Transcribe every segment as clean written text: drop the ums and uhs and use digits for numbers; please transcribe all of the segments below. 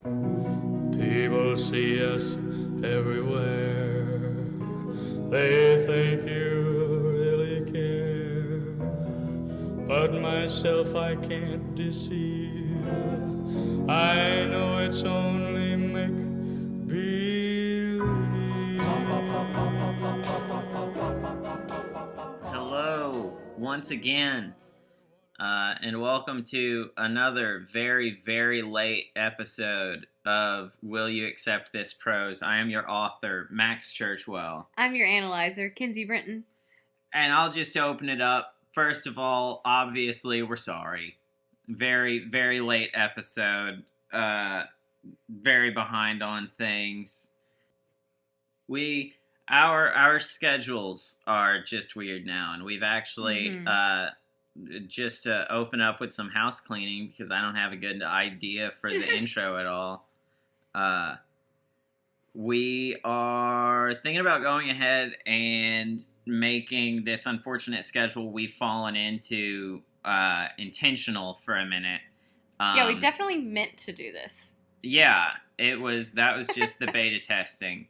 People see us everywhere. They think you really care. But myself I can't deceive. I know it's only make believe. Hello, once again, and welcome to another very, very late episode of Will You Accept This Prose? I am your author, Max Churchwell. I'm your analyzer, Kinsey Brinton. And I'll just open it up. First of all, obviously, we're sorry. Very, very late episode. Very behind on things. Our schedules are just weird now, and we've actually just to open up with some house cleaning because I don't have a good idea for the intro at all. We are thinking about going ahead and making this unfortunate schedule we've fallen into intentional for a minute. Yeah, we definitely meant to do this. Yeah, that was just the beta testing.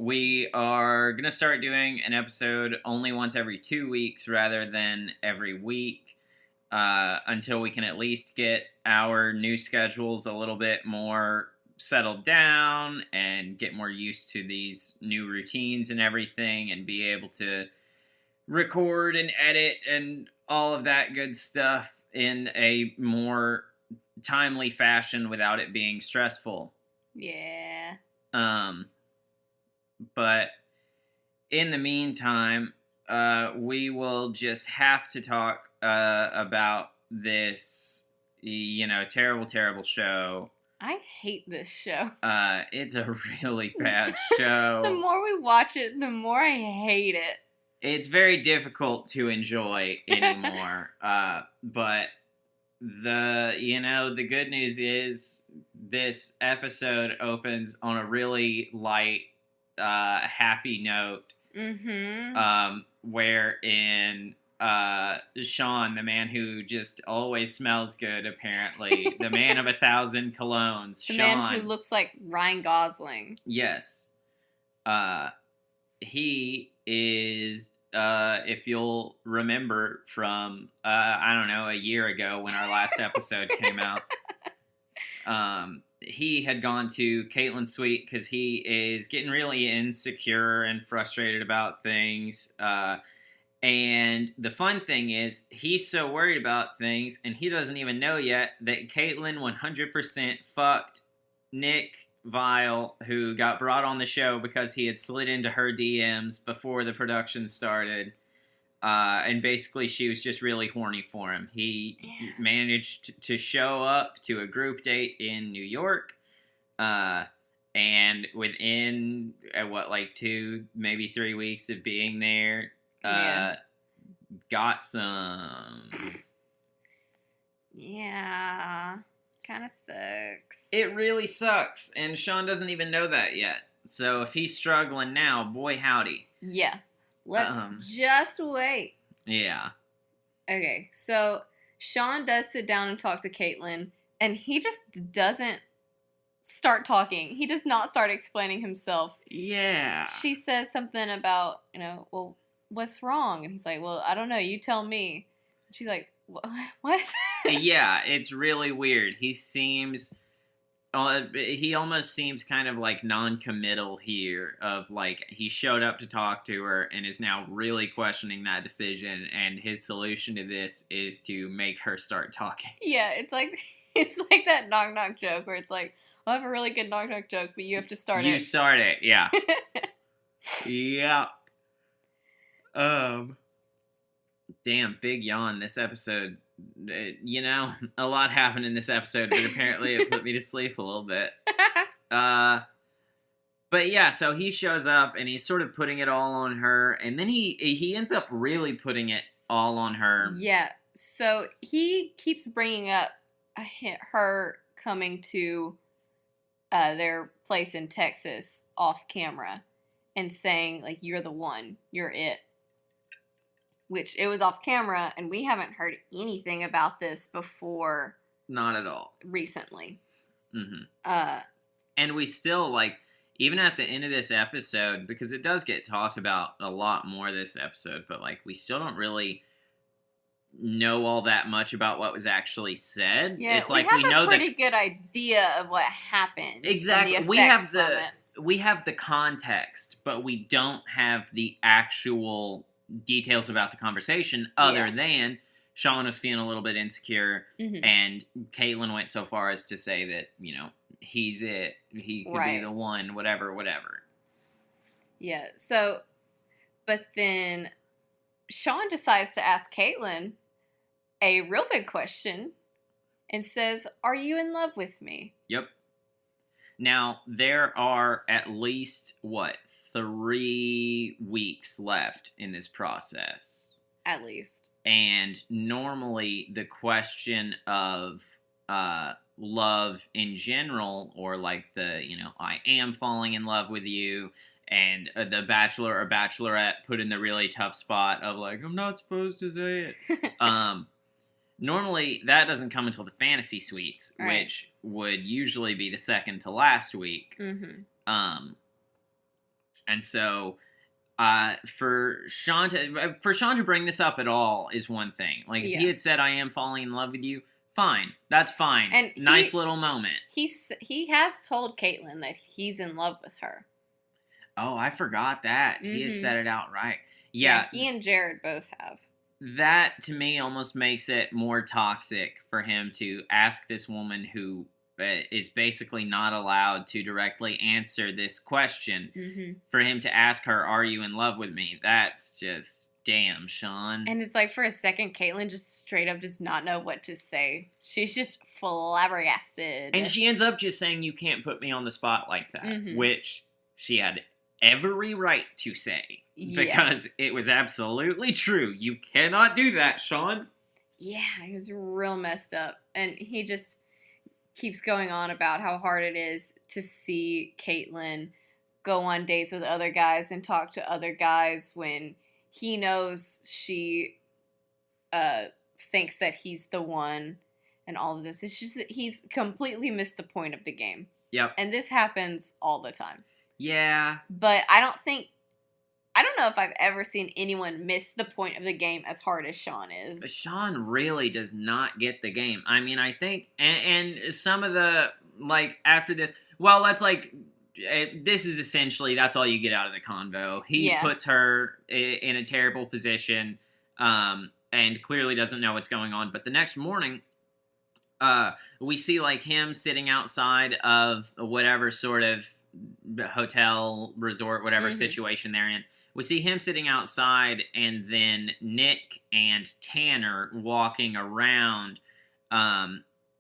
We are going to start doing an episode only once every 2 weeks rather than every week until we can at least get our new schedules a little bit more settled down and get more used to these new routines and everything and be able to record and edit and all of that good stuff in a more timely fashion without it being stressful. Yeah. But in the meantime, we will just have to talk about this, terrible, terrible show. I hate this show. It's a really bad show. The more we watch it, the more I hate it. It's very difficult to enjoy anymore. But the good news is this episode opens on a really light, happy note. Mm-hmm. Wherein Sean, the man who just always smells good, apparently, the man of 1,000 colognes, The Sean, man who looks like Ryan Gosling. yes, he is. If you'll remember from I don't know, a year ago when our last episode came out. He had gone to Kaitlyn's suite because he is getting really insecure and frustrated about things. And the fun thing is, he's so worried about things, and he doesn't even know yet that Kaitlyn 100% fucked Nick Vile, who got brought on the show because he had slid into her DMs before the production started. And basically, she was just really horny for him. He managed to show up to a group date in New York. And within, 2, maybe 3 weeks of being there, got some. Yeah. Kind of sucks. It really sucks. And Sean doesn't even know that yet. So if he's struggling now, boy howdy. Yeah. Let's just wait. Yeah. Okay, so Sean does sit down and talk to Kaitlyn, and he just doesn't start talking. He does not start explaining himself. Yeah. She says something about, well, what's wrong? And he's like, well, I don't know. You tell me. She's like, what? Yeah, it's really weird. He seems... he almost seems kind of like non-committal here of like he showed up to talk to her and is now really questioning that decision, and his solution to this is to make her start talking. Yeah, it's like that knock knock joke where it's like, I have a really good knock knock joke, but you have to start it. You start it, yeah. Yeah. Damn, big yawn this episode. A lot happened in this episode, but apparently it put me to sleep a little bit. But yeah, so he shows up and he's sort of putting it all on her, and then he ends up really putting it all on her. Yeah, so he keeps bringing up her coming to their place in Texas off camera and saying, like, you're the one, you're it. Which, it was off camera, and we haven't heard anything about this before. Not at all. Recently. And we still, like, even at the end of this episode, because it does get talked about a lot more this episode, but, like, we still don't really know all that much about what was actually said. Yeah, it's we like have we know a pretty good idea of what happened. exactly. And the We have effects from it. we have the context, but we don't have the actual details about the conversation other than Sean was feeling a little bit insecure, and Kaitlyn went so far as to say that, you know, he's it. He could be the one, whatever. Yeah, so, but then Sean decides to ask Kaitlyn a real big question and says, "Are you in love with me?" Yep. Now, there are at least, 3 weeks left in this process. At least. And normally the question of love in general, or like the, you know, I am falling in love with you, and the bachelor or bachelorette put in the really tough spot of like, I'm not supposed to say it. Normally that doesn't come until the fantasy suites, which would usually be the second to last week. And so for Sean to bring this up at all is one thing. Like, if he had said, I am falling in love with you, fine. That's fine. And nice little moment. He has told Kaitlyn that he's in love with her. Oh, I forgot that. He has said it outright. Yeah. He and Jared both have. That, to me, almost makes it more toxic for him to ask this woman who is basically not allowed to directly answer this question, for him to ask her, are you in love with me? That's just, damn, Sean. And it's like, for a second, Kaitlyn just straight up does not know what to say. She's just flabbergasted. And she ends up just saying, you can't put me on the spot like that, which she had every right to say. Because it was absolutely true. You cannot do that, Sean. Yeah, he was real messed up. And he just keeps going on about how hard it is to see Kaitlyn go on dates with other guys and talk to other guys when he knows she thinks that he's the one, and all of this. It's just that he's completely missed the point of the game. Yep. And this happens all the time. Yeah. But I don't know if I've ever seen anyone miss the point of the game as hard as Sean is. Sean really does not get the game. I mean, I think, and some of the, like, after this, well, that's like, this is essentially, that's all you get out of the convo. He puts her in a terrible position, and clearly doesn't know what's going on. But the next morning, we see, like, him sitting outside of whatever sort of hotel, resort, whatever situation they're in. We see him sitting outside, and then Nick and Tanner walking around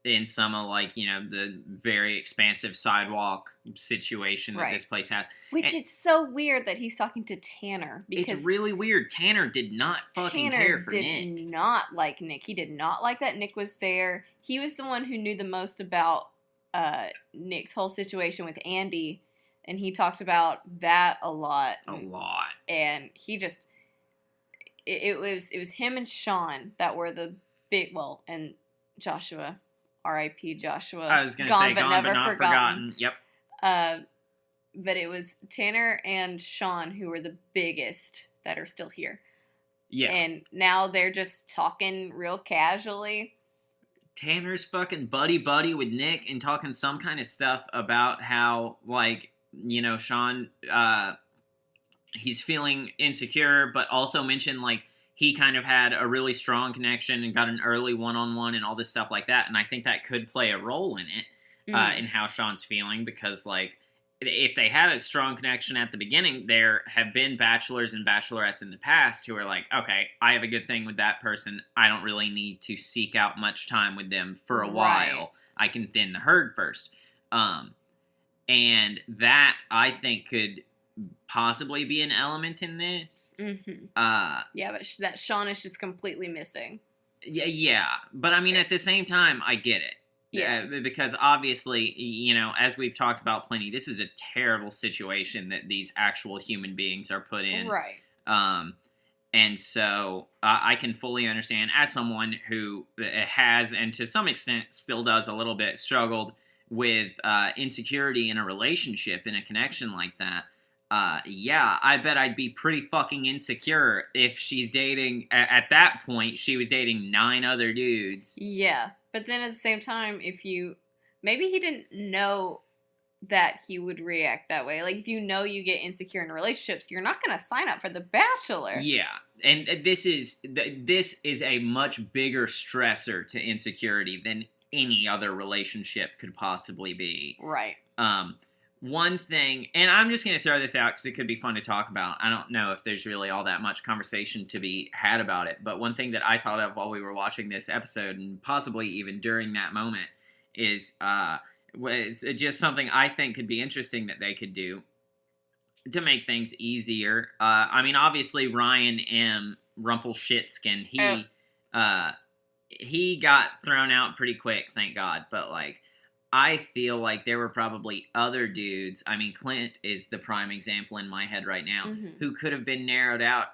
in some of, like, you know, the very expansive sidewalk situation that this place has. Which, it's so weird that he's talking to Tanner. Because it's really weird. Tanner did not fucking care for Nick. Tanner did not like Nick. He did not like that Nick was there. He was the one who knew the most about Nick's whole situation with Andy. And he talked about that a lot. And he just, it was him and Sean that were the big, well, and Joshua, R.I.P. Joshua. I was going to say gone but not forgotten. Yep. But it was Tanner and Sean who were the biggest that are still here. Yeah. And now they're just talking real casually. Tanner's fucking buddy with Nick and talking some kind of stuff about how, like, you know, Sean, he's feeling insecure, but also mentioned, like, he kind of had a really strong connection and got an early one-on-one and all this stuff like that. And I think that could play a role in it, in how Sean's feeling, because, like, if they had a strong connection at the beginning, there have been bachelors and bachelorettes in the past who are like, okay, I have a good thing with that person. I don't really need to seek out much time with them for a while. I can thin the herd first. And that, I think, could possibly be an element in this. Yeah, but that Sean is just completely missing. Yeah. But, I mean, at the same time, I get it. Yeah. Because, obviously, you know, as we've talked about plenty, this is a terrible situation that these actual human beings are put in. Right. And so, I can fully understand, as someone who has, and to some extent still does a little bit, struggled with insecurity in a relationship, in a connection like that, yeah, I bet I'd be pretty fucking insecure if she's dating, at that point, she was dating 9 other dudes. Yeah, but then at the same time, maybe he didn't know that he would react that way. Like, if you know you get insecure in relationships, you're not going to sign up for The Bachelor. Yeah, and this is a much bigger stressor to insecurity than any other relationship could possibly be. Right. One thing, and I'm just going to throw this out because it could be fun to talk about. I don't know if there's really all that much conversation to be had about it, but one thing that I thought of while we were watching this episode, and possibly even during that moment, was just something I think could be interesting that they could do to make things easier. I mean, obviously Ryan M. Rumpelstiltskin, he got thrown out pretty quick, thank God. But like, I feel like there were probably other dudes. I mean, Clint is the prime example in my head right now, who could have been narrowed out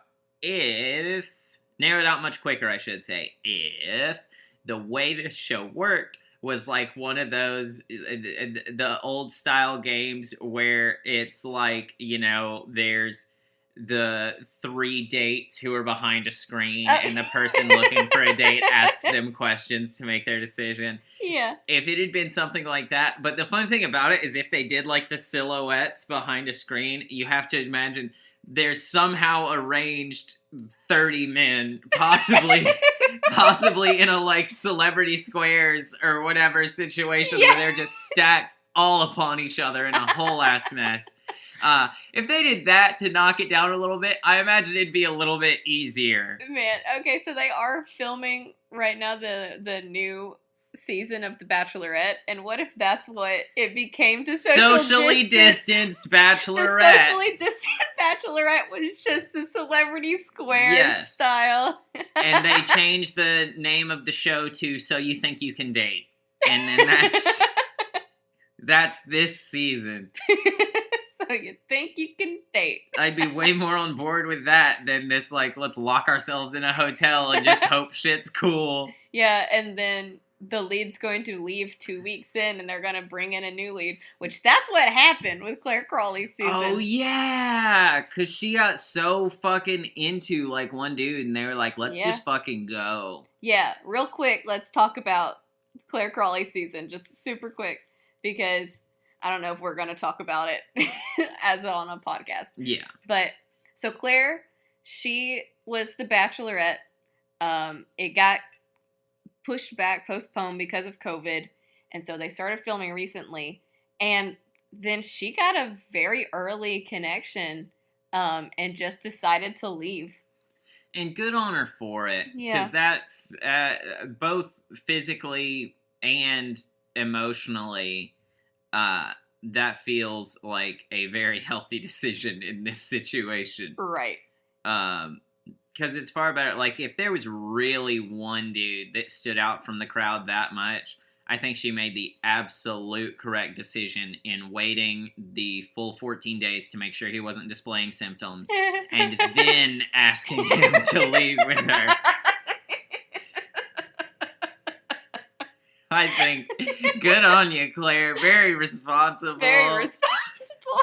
much quicker, I should say, if the way this show worked was like one of those, the old style games where it's like, you know, there's the 3 dates who are behind a screen and the person looking for a date asks them questions to make their decision. Yeah. If it had been something like that, but the fun thing about it is if they did like the silhouettes behind a screen, you have to imagine there's somehow arranged 30 men, possibly in a like Celebrity Squares or whatever situation where they're just stacked all upon each other in a whole ass mess. If they did that to knock it down a little bit, I imagine it'd be a little bit easier. Man, okay, so they are filming right now the new season of The Bachelorette, and what if that's what it became to socially distanced Bachelorette? The socially distant Bachelorette was just the Celebrity Squares style. And they changed the name of the show to So You Think You Can Date. And then that's this season. So you think you can date. I'd be way more on board with that than this, like, let's lock ourselves in a hotel and just hope shit's cool. Yeah, and then the lead's going to leave 2 weeks in, and they're going to bring in a new lead, which that's what happened with Claire Crawley's season. Oh, yeah, because she got so fucking into, like, one dude, and they were like, let's just fucking go. Yeah, real quick, let's talk about Claire Crawley's season, just super quick, because I don't know if we're going to talk about it as on a podcast. Yeah. But, so Claire, she was the Bachelorette. It got pushed back, postponed because of COVID. And so they started filming recently. And then she got a very early connection and just decided to leave. And good on her for it. Yeah. Because that, both physically and emotionally, that feels like a very healthy decision in this situation. Right. Because it's far better. Like, if there was really one dude that stood out from the crowd that much, I think she made the absolute correct decision in waiting the full 14 days to make sure he wasn't displaying symptoms, and then asking him to leave with her. I think, good on you, Claire. Very responsible. Very responsible.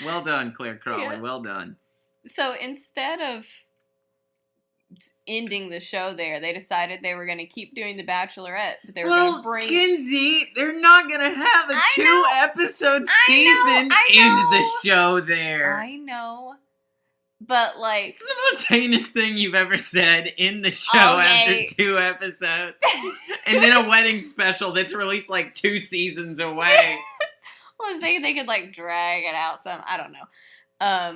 Well done, Claire Crawley. Yeah. Well done. So instead of ending the show there, they decided they were going to keep doing The Bachelorette, but they were going to bring... Kinsey, they're not going to have a 2-episode season end the show there. I know. But, like... It's the most heinous thing you've ever said in the show after 2 episodes. And then a wedding special that's released, like, 2 seasons away. Well, I was thinking they could, like, drag it out some... I don't know.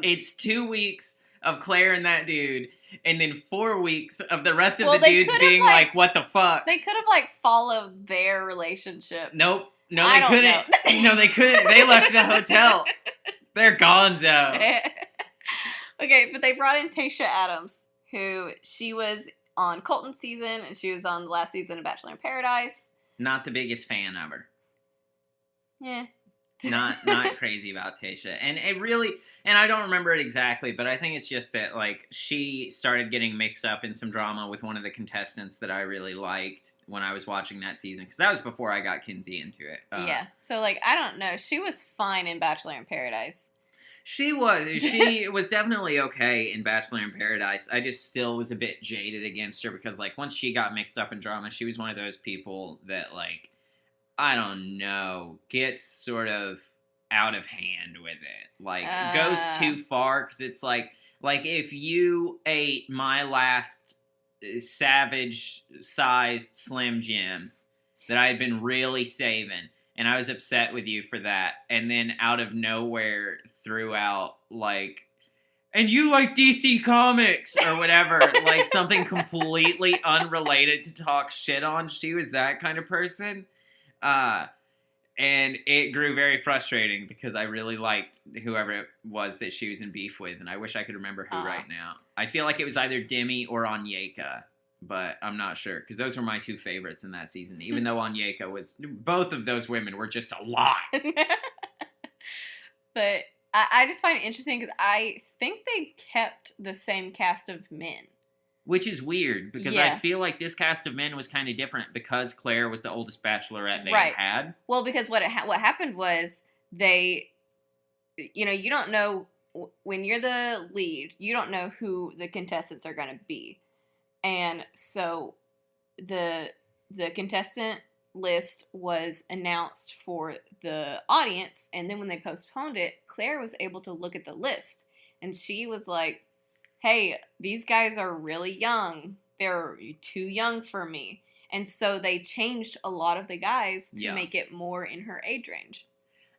It's 2 weeks of Claire and that dude, and then 4 weeks of the rest of the dudes being like, what the fuck? They could have, like, followed their relationship. Nope. No, they couldn't. No, they couldn't. They left the hotel. They're gonzo. Okay, but they brought in Tayshia Adams, who she was on Colton's season, and she was on the last season of Bachelor in Paradise. Not the biggest fan of her. Yeah. Not crazy about Tayshia. And it really, and I don't remember it exactly, but I think it's just that, like, she started getting mixed up in some drama with one of the contestants that I really liked when I was watching that season, because that was before I got Kinsey into it. Yeah. So, like, I don't know. She was fine in Bachelor in Paradise. She was definitely okay in Bachelor in Paradise. I just still was a bit jaded against her because, like, once she got mixed up in drama, she was one of those people that, like, I don't know, gets sort of out of hand with it. Like, goes too far, because it's like if you ate my last savage-sized Slim Jim that I had been really saving, and I was upset with you for that, and then out of nowhere threw out, like, and you like DC Comics, or whatever, like, something completely unrelated to talk shit on. She was that kind of person. And it grew very frustrating because I really liked whoever it was that she was in beef with, and I wish I could remember who right now. I feel like it was either Demi or Onyeka, but I'm not sure, because those were my two favorites in that season, even though Onyeka was... Both of those women were just a lot. But I just find it interesting because I think they kept the same cast of men. Which is weird, because I feel like this cast of men was kind of different because Claire was the oldest Bachelorette they had. Well, because what happened was they, you don't know, when you're the lead, you don't know who the contestants are going to be. And so the contestant list was announced for the audience, and then when they postponed it, Claire was able to look at the list, and she was like, hey, these guys are really young. They're too young for me. And so they changed a lot of the guys to make it more in her age range.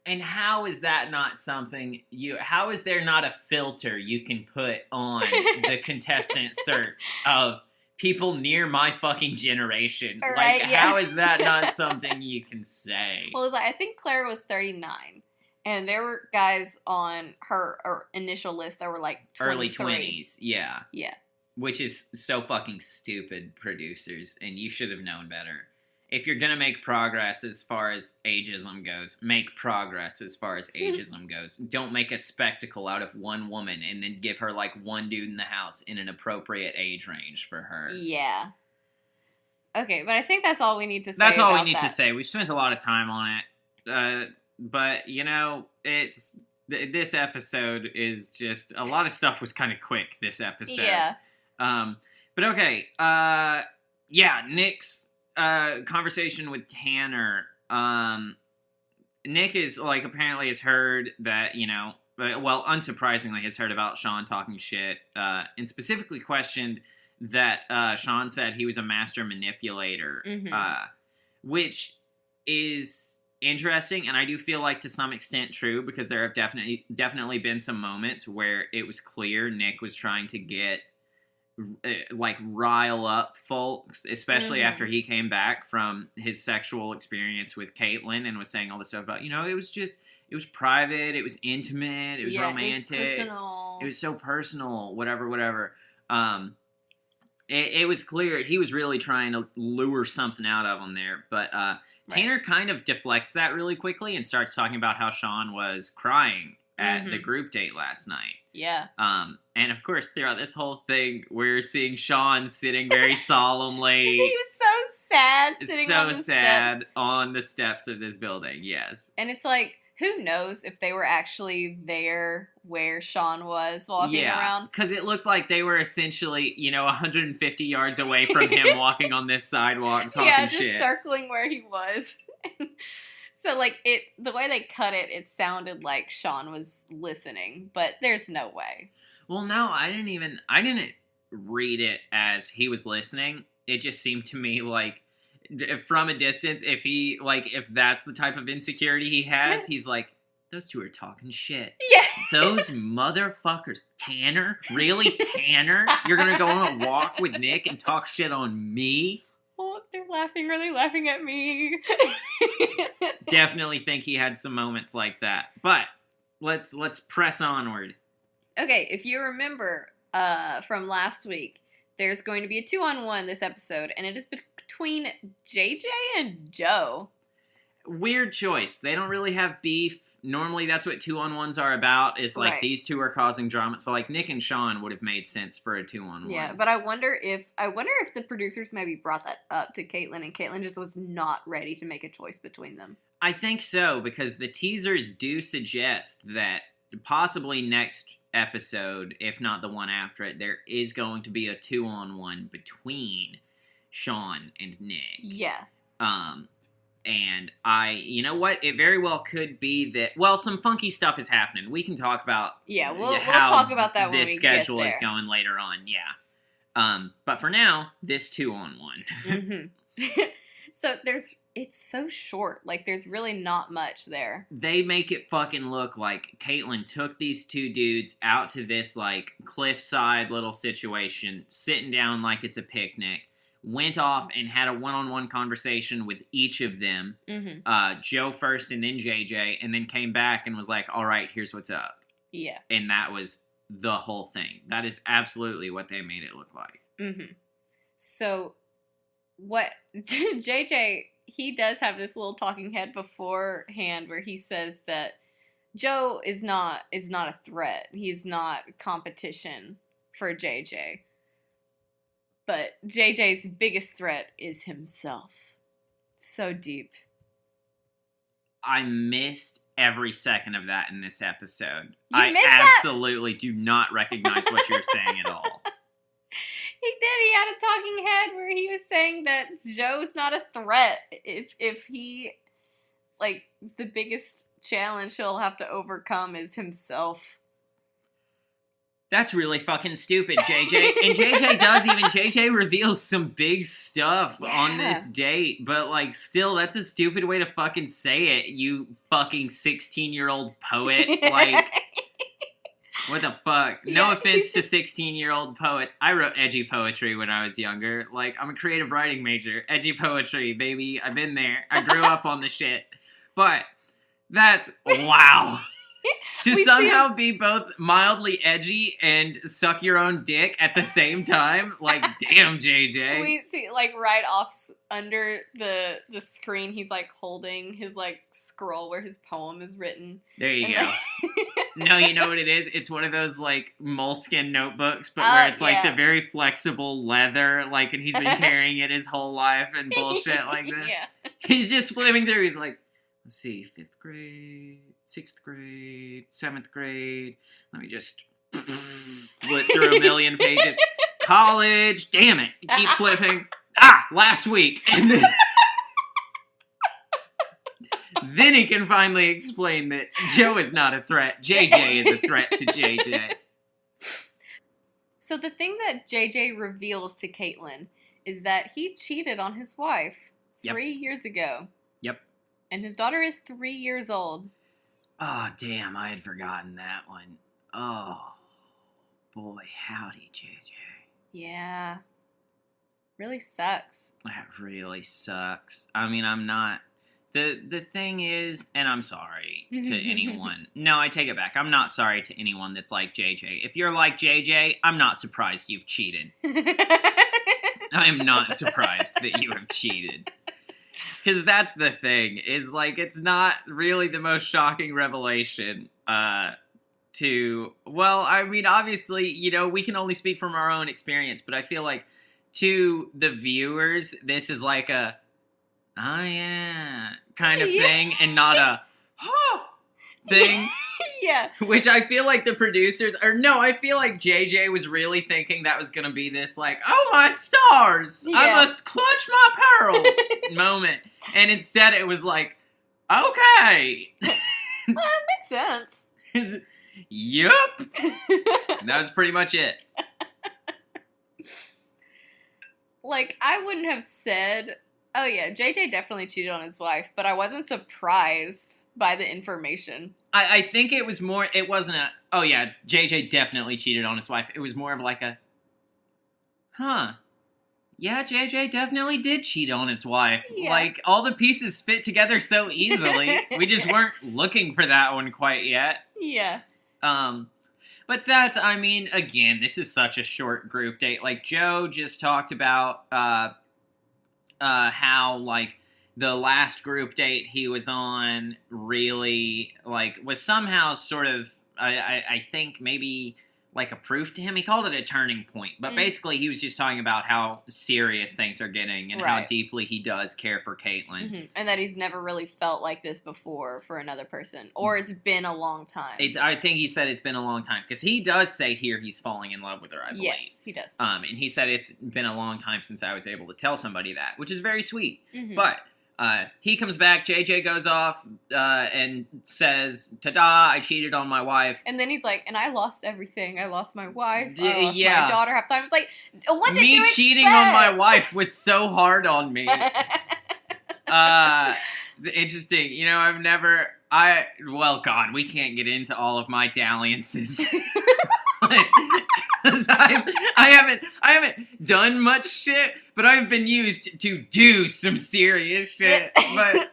And how is that not something how is there not a filter you can put on the contestant search of people near my fucking generation? Right, like, how is that not something you can say? Well, it was like, I think Claire was 39. And there were guys on her initial list that were like 23. Early 20s, yeah. Yeah. Which is so fucking stupid, producers, and you should have known better. If you're gonna make progress as far as ageism goes, make progress as far as ageism goes. Don't make a spectacle out of one woman and then give her, like, one dude in the house in an appropriate age range for her. Yeah. Okay, but I think that's all we need to say. That's all we need to say. We spent a lot of time on it. But, this episode is just... A lot of stuff was kind of quick, this episode. Yeah. But okay. Nick's conversation with Tanner. Nick is, like, apparently has heard that, unsurprisingly has heard about Sean talking shit, and specifically questioned that Sean said he was a master manipulator, which is... interesting, and I do feel like to some extent true, because there have definitely been some moments where it was clear Nick was trying to get rile up folks, especially after he came back from his sexual experience with Kaitlyn and was saying all this stuff about, it was private, it was intimate, it was romantic, it was so personal, whatever. It was clear he was really trying to lure something out of him there, but Tanner kind of deflects that really quickly and starts talking about how Sean was crying at the group date last night. Yeah. And of course, throughout this whole thing, we're seeing Sean sitting very solemnly. He was so sad sitting on the steps. On the steps of this building, yes. And it's like, who knows if they were actually there where Sean was walking around? Because it looked like they were essentially, 150 yards away from him walking on this sidewalk talking shit. Yeah, just circling where he was. So, like, the way they cut it, it sounded like Sean was listening, but there's no way. Well, no, I didn't read it as he was listening. It just seemed to me like, from a distance, if that's the type of insecurity he has, he's like, those two are talking shit. Yeah. Those motherfuckers. Tanner? Really, Tanner? You're gonna go on a walk with Nick and talk shit on me? Oh, they're laughing. Are they laughing at me? Definitely think he had some moments like that. But let's press onward. Okay, if you remember from last week, there's going to be a 2-on-1 this episode, and it is between JJ and Joe. weird choice. They don't really have beef. Normally, that's what 2-on-1s are about. Is like Right. these two are causing drama. So like Nick and Sean would have made sense for a 2-on-1. Yeah, but I wonder if the producers maybe brought that up to Kaitlyn, and Kaitlyn just was not ready to make a choice between them. I think so, because the teasers do suggest that possibly next episode, if not the one after it, there is going to be a 2-on-1 between Sean and Nick. Yeah. And you know what? It very well could be that, well, some funky stuff is happening. We can talk about We'll how talk about that when this we schedule get there. is going later on, yeah. But for now, this 2-on-1. Mm-hmm. So it's so short. Like, there's really not much there. They make it fucking look like Kaitlyn took these two dudes out to this, like, cliffside little situation, sitting down like it's a picnic, went off and had a one-on-one conversation with each of them, Joe first and then JJ, and then came back and was like, all right, here's what's up. Yeah. And that was the whole thing. That is absolutely what they made it look like. Mm-hmm. So, what JJ, he does have this little talking head beforehand where he says that Joe is not a threat. He's not competition for JJ. But JJ's biggest threat is himself. So deep. I missed every second of that in this episode. You missed that? Absolutely do not recognize what you're saying at all. He did. He had a talking head where he was saying that Joe's not a threat. If he, like, the biggest challenge he'll have to overcome is himself. That's really fucking stupid, JJ. And JJ reveals some big stuff on this date, but, like, still, that's a stupid way to fucking say it, you fucking 16-year-old poet. Like, what the fuck? No offense to 16-year-old poets. I wrote edgy poetry when I was younger. Like, I'm a creative writing major. Edgy poetry, baby. I've been there. I grew up on the shit. But that's, wow. To somehow be both mildly edgy and suck your own dick at the same time, like, damn, JJ. We see, like, right off under the screen, he's, like, holding his, like, scroll where his poem is written. There you go. No, you know what it is? It's one of those, like, moleskin notebooks, but where it's, like, the very flexible leather, like, and he's been carrying it his whole life and bullshit like that. Yeah. He's just flipping through. He's like, let's see, 5th grade, 6th grade, 7th grade. Let me just flip through a million pages. College, damn it. Keep flipping. Last week. And then he can finally explain that Joe is not a threat. JJ is a threat to JJ. So the thing that JJ reveals to Kaitlyn is that he cheated on his wife 3 years ago. Yep. And his daughter is 3 years old. Oh, damn, I had forgotten that one. Oh, boy, howdy, JJ. Yeah. Really sucks. That really sucks. I mean, I'm not... The thing is, and I'm sorry to anyone. No, I take it back. I'm not sorry to anyone that's like JJ. If you're like JJ, I'm not surprised you've cheated. I am not surprised that you have cheated. Because that's the thing, is, like, it's not really the most shocking revelation well, I mean, obviously, you know, we can only speak from our own experience, but I feel like to the viewers, this is like a, oh yeah, kind of thing, and not a, oh, thing. Yeah. Which I feel like the producers, or no, I feel like JJ was really thinking that was going to be this, like, oh my stars, I must clutch my pearls moment. And instead it was like, okay. Well, that makes sense. Yup. That was pretty much it. Like, I wouldn't have said, oh yeah, JJ definitely cheated on his wife, but I wasn't surprised by the information. I think it was more, it wasn't a, oh yeah, JJ definitely cheated on his wife. It was more of like a, huh. Yeah, JJ definitely did cheat on his wife. Yeah. Like, all the pieces fit together so easily. We just weren't looking for that one quite yet. Yeah. But that's, I mean, again, this is such a short group date. Like, Joe just talked about, how, like, the last group date he was on really, like, was somehow sort of, I think maybe, like, a proof to him. He called it a turning point. But basically, he was just talking about how serious things are getting and how deeply he does care for Kaitlyn. Mm-hmm. And that he's never really felt like this before for another person. Or it's been a long time. I think he said it's been a long time. Because he does say here he's falling in love with her, I believe. Yes, he does. And he said it's been a long time since I was able to tell somebody that, which is very sweet. Mm-hmm. But he comes back, JJ goes off and says, ta-da, I cheated on my wife. And then he's like, and I lost everything. I lost my wive. I lost my daughter half the time. It's like, what did you expect? Me cheating on my wife was so hard on me. It's interesting. You know, well, God, we can't get into all of my dalliances. Because I haven't done much shit, but I've been used to do some serious shit. But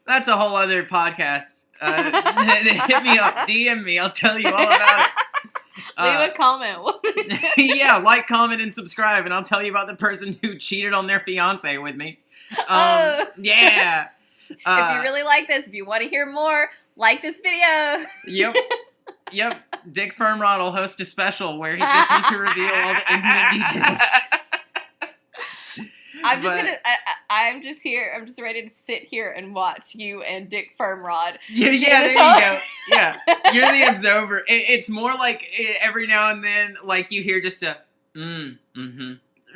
that's a whole other podcast. Hit me up, DM me, I'll tell you all about it. Leave a comment. Yeah, like, comment, and subscribe, and I'll tell you about the person who cheated on their fiance with me. Yeah. If you really like this, if you want to hear more, like this video. Yep. Dick Firmrod will host a special where he gets me to reveal all the intimate details. I'm just here. I'm just ready to sit here and watch you and Dick Firmrod. Yeah, there you go. Yeah, you're the observer. It's more like every now and then, like, you hear just a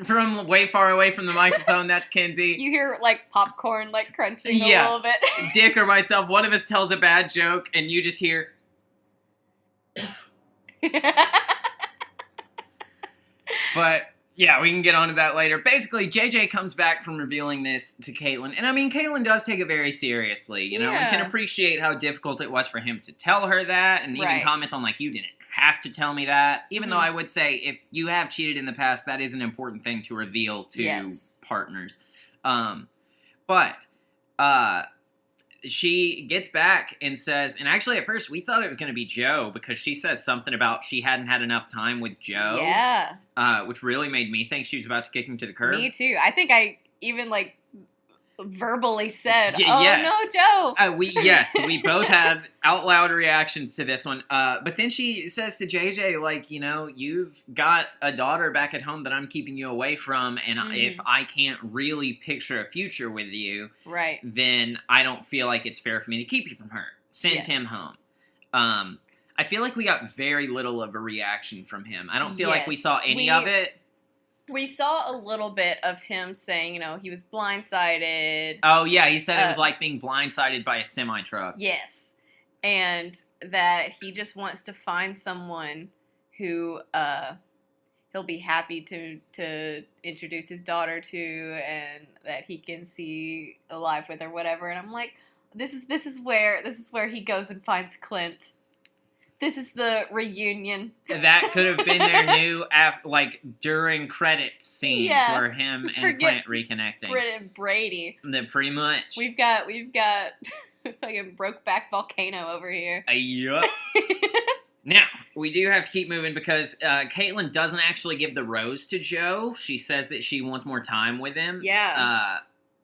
from way far away from the microphone. That's Kenzie. You hear, like, popcorn, like, crunching a little bit. Dick or myself, one of us tells a bad joke, and you just hear... But yeah, we can get onto that later. Basically, JJ comes back from revealing this to Kaitlyn, and I mean, Kaitlyn does take it very seriously. You know, we can appreciate how difficult it was for him to tell her that, and even comments on, like, you didn't have to tell me that. Even though I would say, if you have cheated in the past, that is an important thing to reveal to partners. But she gets back and says, and actually at first we thought it was going to be Joe, because she says something about she hadn't had enough time with Joe. Yeah. Which really made me think she was about to kick him to the curb. Me too. I think I even, like, verbally said, yes. no, Joe. We both had out loud reactions to this one. But then she says to JJ, like, you know, you've got a daughter back at home that I'm keeping you away from, and if I can't really picture a future with you, then I don't feel like it's fair for me to keep you from her. Sends him home. I feel like we got very little of a reaction from him. I don't feel like we saw any of it. We saw a little bit of him saying, you know, he was blindsided. Oh, yeah, he said it was like being blindsided by a semi-truck. Yes. And that he just wants to find someone who he'll be happy to introduce his daughter to, and that he can see alive with or whatever. And I'm like, this is where he goes and finds Clint. This is the reunion. That could have been their new, like, during credits scenes where him and Clint reconnecting. Britt and Brady. Pretty much. We've got fucking Brokeback Volcano over here. Yup. Now, we do have to keep moving because Kaitlyn doesn't actually give the rose to Joe. She says that she wants more time with him. Yeah.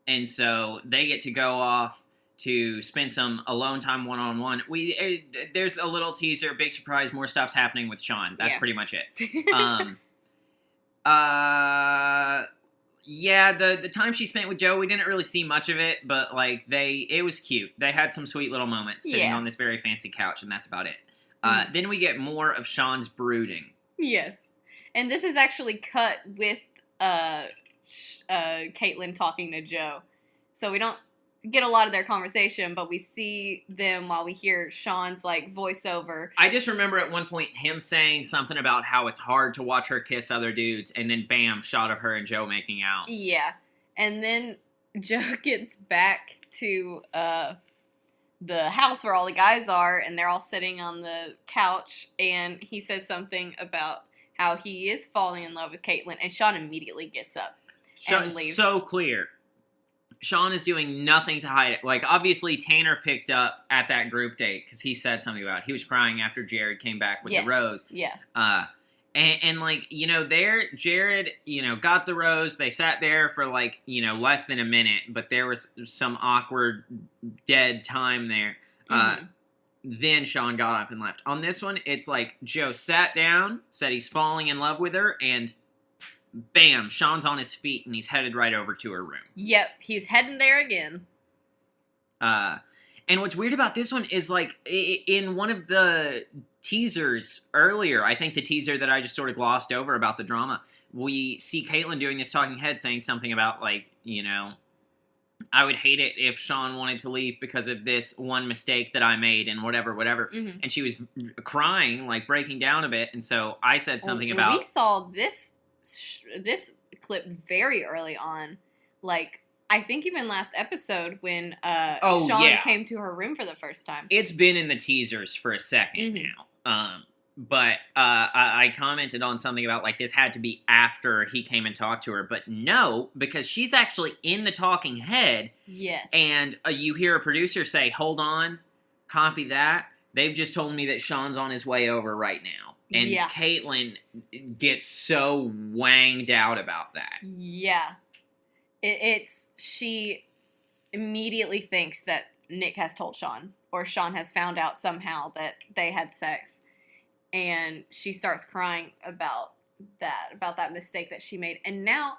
And so they get to go off to spend some alone time one-on-one. There's a little teaser, big surprise, more stuff's happening with Sean. That's pretty much it. The time she spent with Joe, we didn't really see much of it, but, like, it was cute. They had some sweet little moments sitting on this very fancy couch, and that's about it. Then we get more of Sean's brooding. Yes. And this is actually cut with Kaitlyn talking to Joe. So we don't get a lot of their conversation, but we see them while we hear Sean's, like, voiceover. I just remember at one point him saying something about how it's hard to watch her kiss other dudes, and then bam, shot of her and Joe making out. Yeah. And then Joe gets back to the house where all the guys are, and they're all sitting on the couch, and he says something about how he is falling in love with Kaitlyn, and Sean immediately gets up and leaves. So clear. Sean is doing nothing to hide it. Like, obviously, Tanner picked up at that group date because he said something about it. He was crying after Jared came back with the rose. Yeah. And like, you know, there, Jared, you know, got the rose. They sat there for like, you know, less than a minute, but there was some awkward dead time there. Mm-hmm. Then Sean got up and left. On this one, it's like Joe sat down, said he's falling in love with her, and bam, Sean's on his feet and he's headed right over to her room. Yep, he's heading there again. And what's weird about this one is, like, in one of the teasers earlier, I think the teaser that I just sort of glossed over about the drama, we see Kaitlyn doing this talking head saying something about, like, you know, I would hate it if Sean wanted to leave because of this one mistake that I made and whatever. Mm-hmm. And she was crying, like, breaking down a bit. And so I said something about... We saw this clip very early on. Like, I think even last episode when Sean came to her room for the first time. It's been in the teasers for a second now. But I commented on something about, like, this had to be after he came and talked to her. But no, because she's actually in the talking head. Yes. And you hear a producer say, hold on, copy that. They've just told me that Sean's on his way over right now. And Kaitlyn gets so wanged out about that. Yeah. She immediately thinks that Nick has told Sean, or Sean has found out somehow that they had sex. And she starts crying about that mistake that she made. And now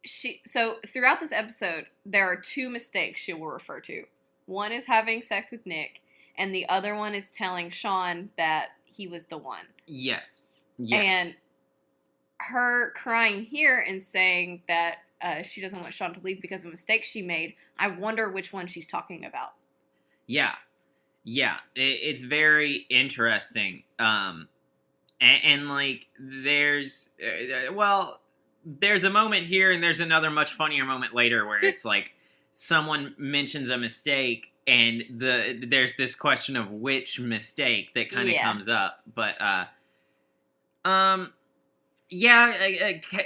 so throughout this episode, there are two mistakes she will refer to. One is having sex with Nick, and the other one is telling Sean that he was the one. Yes. And her crying here and saying that she doesn't want Sean to leave because of a mistake she made, I wonder which one she's talking about. Yeah. Yeah, it's very interesting. And like, there's a moment here and there's another much funnier moment later where it's like someone mentions a mistake and there's this question of which mistake that kind of comes up. But,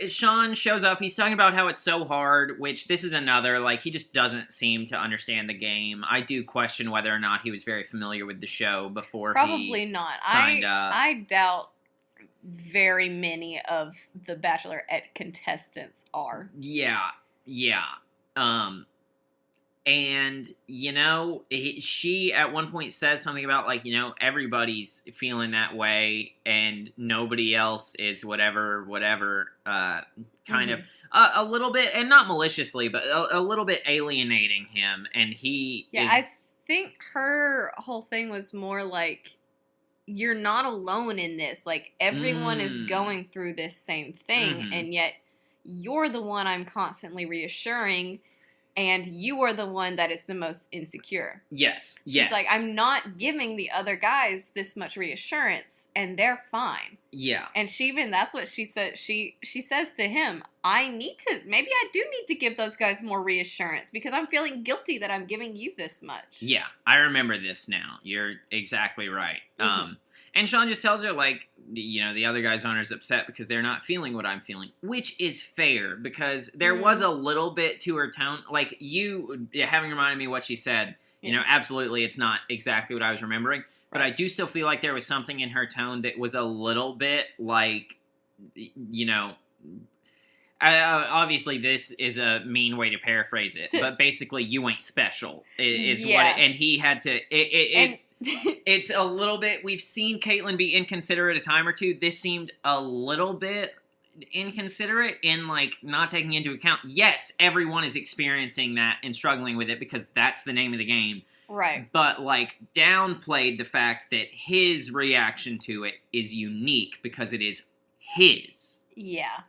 Sean shows up. He's talking about how it's so hard, which this is another, like, he just doesn't seem to understand the game. I do question whether or not he was very familiar with the show before Probably not. Signed up. I doubt very many of the Bachelorette contestants are. Yeah. And, you know, she at one point says something about, like, you know, everybody's feeling that way and nobody else is whatever, kind of a little bit, and not maliciously, but a little bit alienating him. And I think her whole thing was more like, you're not alone in this. Like, everyone is going through this same thing, and yet you're the one I'm constantly reassuring. And you are the one that is the most insecure. Yes. She's like, I'm not giving the other guys this much reassurance, and they're fine. Yeah. And that's what she said. She says to him, maybe I do need to give those guys more reassurance because I'm feeling guilty that I'm giving you this much. Yeah, I remember this now. You're exactly right. And Sean just tells her, like, you know, the other guys aren't as upset because they're not feeling what I'm feeling, which is fair because there was a little bit to her tone. Like, you having reminded me what she said, you know, absolutely it's not exactly what I was remembering, but I do still feel like there was something in her tone that was a little bit like, you know, obviously this is a mean way to paraphrase it, but basically you ain't special is what and he had to, it's a little bit, we've seen Kaitlyn be inconsiderate a time or two. This seemed a little bit inconsiderate in, like, not taking into account, yes, everyone is experiencing that and struggling with it because that's the name of the game. Right. But, like, downplayed the fact that his reaction to it is unique because it is his. Yeah.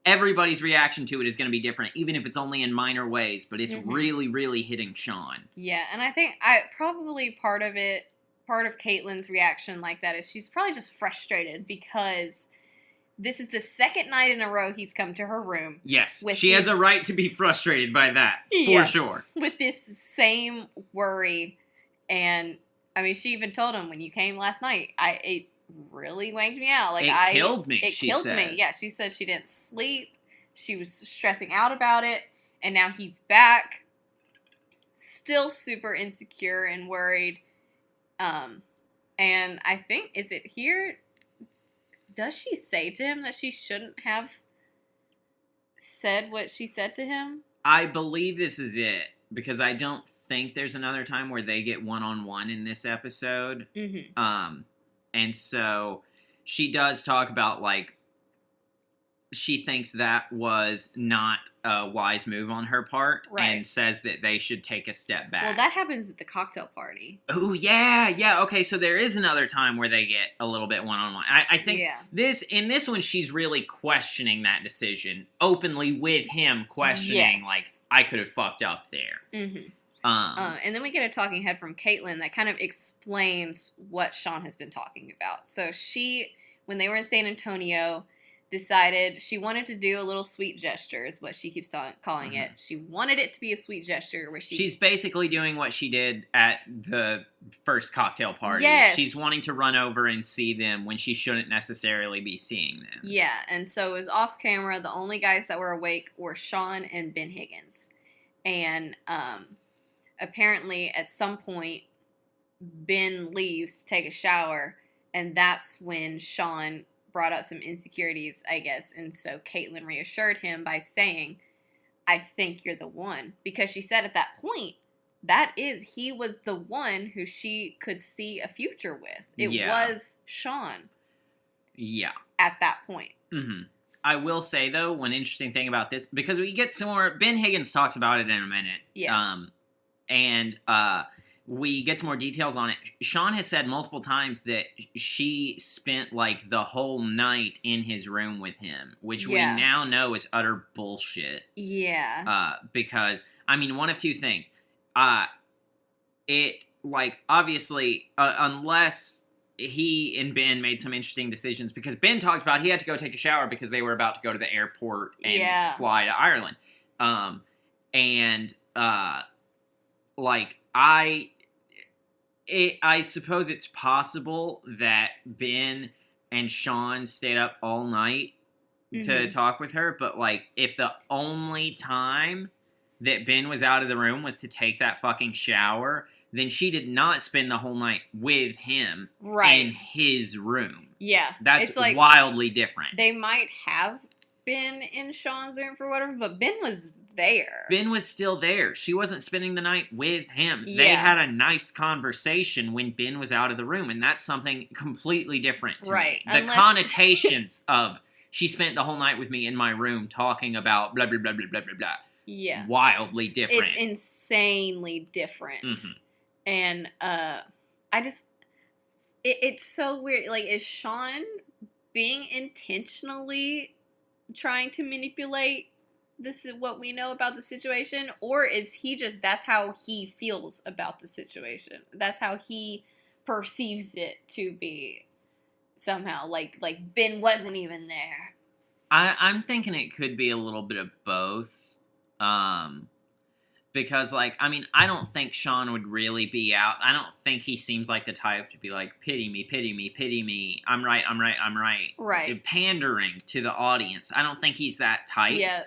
Everybody's reaction to it is going to be different, even if it's only in minor ways, but it's really, really hitting Sean. Yeah, and I think probably part of Kaitlyn's reaction like that is she's probably just frustrated because this is the second night in a row he's come to her room. Yes, she has a right to be frustrated by that, for sure. With this same worry, and, I mean, she even told him, when you came last night, it really wanged me out. Like, it killed me, It killed me. Yeah, she said she didn't sleep, she was stressing out about it, and now he's back, still super insecure and worried. And I think, is it here? does she say to him that she shouldn't have said what she said to him? I believe this is it, because I don't think there's another time where they get one-on-one in this episode. Mm-hmm. And so she does talk about, like, she thinks that was not a wise move on her part, Right. and says that they should take a step back. Well, that happens at the cocktail party. Oh, yeah, okay, so there is another time where they get a little bit one-on-one. I think in this one, she's really questioning that decision, openly with him, questioning, like, I could have fucked up there. Mm-hmm. And then we get a talking head from Kaitlyn that kind of explains what Sean has been talking about. So she, when they were in San Antonio, decided she wanted to do a little sweet gesture, is what she keeps calling it. She wanted it to be a sweet gesture where she's basically doing what she did at the first cocktail party. Yes. She's wanting to run over and see them when she shouldn't necessarily be seeing them. Yeah, and so it was off camera. The only guys that were awake were Sean and Ben Higgins. And apparently at some point Ben leaves to take a shower, and that's when Sean brought up some insecurities, I guess, and so Kaitlyn reassured him by saying, I think you're the one, because she said at that point, he was the one who she could see a future with. It was Sean. Yeah. At that point. Mm-hmm. I will say, though, one interesting thing about this, because we get some more, Ben Higgins talks about it in a minute. Yeah. We get some more details on it. Sean has said multiple times that she spent, like, the whole night in his room with him, which we now know is utter bullshit. Yeah. Because, I mean, one of two things. Obviously, unless he and Ben made some interesting decisions, because Ben talked about he had to go take a shower because they were about to go to the airport and fly to Ireland. I suppose it's possible that Ben and Sean stayed up all night to talk with her, but, like, if the only time that Ben was out of the room was to take that fucking shower, then she did not spend the whole night with him in his room. Yeah. That's like, wildly different. They might have been in Sean's room for whatever, but Ben was there. Ben was still there. She wasn't spending the night with him. Yeah. They had a nice conversation when Ben was out of the room, and that's something completely different to me. The connotations of she spent the whole night with me in my room talking about blah, blah, blah, blah, blah, blah, blah. Yeah. Wildly different. It's insanely different. Mm-hmm. And it's so weird. Like, is Sean being intentionally trying to manipulate this is what we know about the situation, or is he just, that's how he feels about the situation, that's how he perceives it to be somehow, like Ben wasn't even there? I'm thinking it could be a little bit of both, because, like, I mean, I don't think Sean would really be out. I don't think he seems like the type to be like, pity me, pity me, pity me, I'm right. Right. Pandering to the audience. I don't think he's that type. Yeah.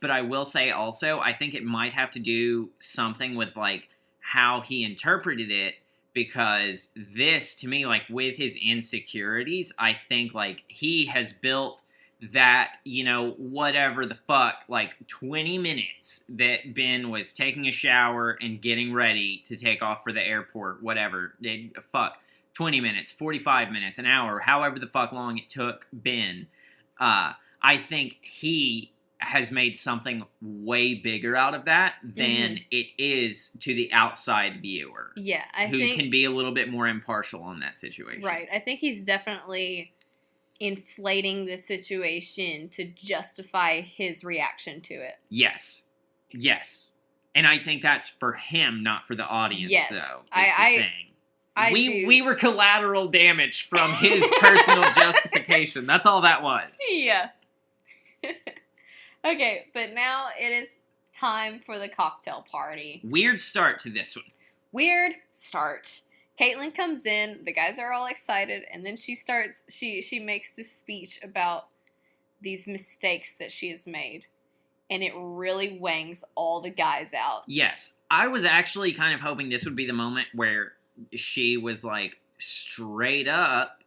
But I will say also, I think it might have to do something with, like, how he interpreted it, because this, to me, like, with his insecurities, I think, like, he has built that, you know, whatever the fuck, like, 20 minutes that Ben was taking a shower and getting ready to take off for the airport, whatever, 20 minutes, 45 minutes, an hour, however the fuck long it took Ben, I think he has made something way bigger out of that than it is to the outside viewer. Yeah, who can be a little bit more impartial on that situation. Right. I think he's definitely inflating the situation to justify his reaction to it. Yes. And I think that's for him, not for the audience, though. We were collateral damage from his personal justification. That's all that was. Yeah. Okay, but now it is time for the cocktail party. Weird start to this one. Weird start. Kaitlyn comes in, the guys are all excited, and then she makes this speech about these mistakes that she has made. And it really wangs all the guys out. Yes. I was actually kind of hoping this would be the moment where she was, like, straight up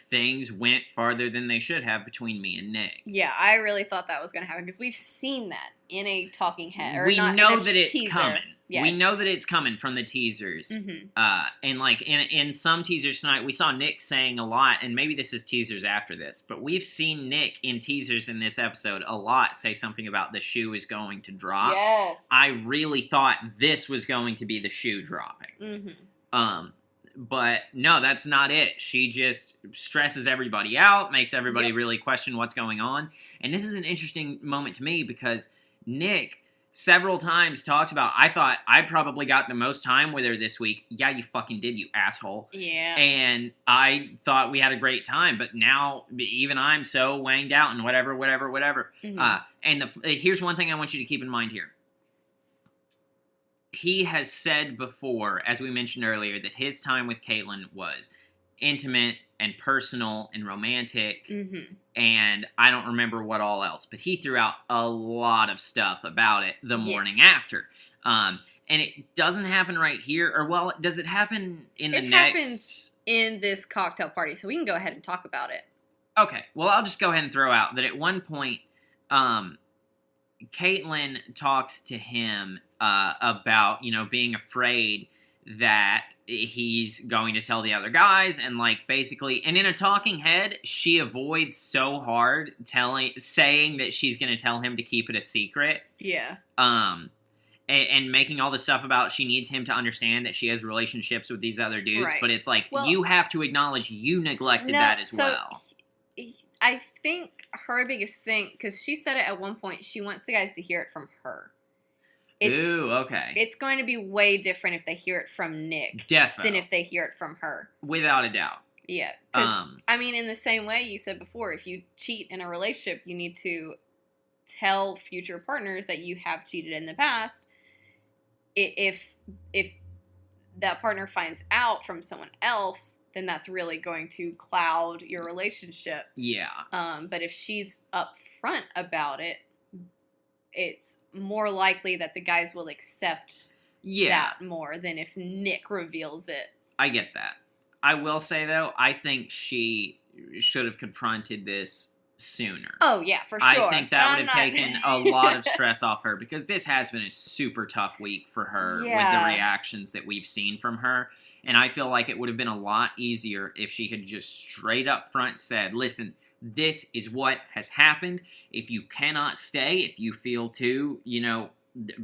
things went farther than they should have between me and Nick. Yeah, I really thought that was going to happen because we've seen that in a talking head. Or We not, know in a that it's teaser. coming. Yeah. We know that it's coming from the teasers. Mm-hmm. And like in some teasers tonight, we saw Nick saying a lot, and maybe this is teasers after this, but we've seen Nick in teasers in this episode a lot say something about the shoe is going to drop. Yes. I really thought this was going to be the shoe dropping. Mm-hmm. But no, that's not it. She just stresses everybody out, makes everybody really question what's going on. And this is an interesting moment to me because Nick several times talks about, I thought I probably got the most time with her this week. Yeah, you fucking did, you asshole. Yeah. And I thought we had a great time, but now even I'm so wanged out and whatever. Mm-hmm. And here's one thing I want you to keep in mind here. He has said before, as we mentioned earlier, that his time with Kaitlyn was intimate and personal and romantic, and I don't remember what all else, but he threw out a lot of stuff about it the morning after. And it doesn't happen right here, or well, does it happen in the next? It happens in this cocktail party, so we can go ahead and talk about it. Okay, well, I'll just go ahead and throw out that at one point, Kaitlyn talks to him about, being afraid that he's going to tell the other guys, and like basically, and in a talking head, she avoids so hard saying that she's going to tell him to keep it a secret. Yeah. And making all this stuff about she needs him to understand that she has relationships with these other dudes, right. But it's like, you have to acknowledge you neglected that as well. I think her biggest thing, because she said it at one point, she wants the guys to hear it from her. Ooh, okay. It's going to be way different if they hear it from Nick than if they hear it from her. Without a doubt. Yeah. Because, in the same way you said before, if you cheat in a relationship, you need to tell future partners that you have cheated in the past. If that partner finds out from someone else, then that's really going to cloud your relationship. Yeah. But if she's upfront about it, it's more likely that the guys will accept that more than if Nick reveals it. I get that. I will say, though, I think she should have confronted this sooner. Oh, yeah, for sure. I think that would have taken a lot of stress off her, because this has been a super tough week for her with the reactions that we've seen from her. And I feel like it would have been a lot easier if she had just straight up front said, listen, this is what has happened. If you cannot stay, if you feel too,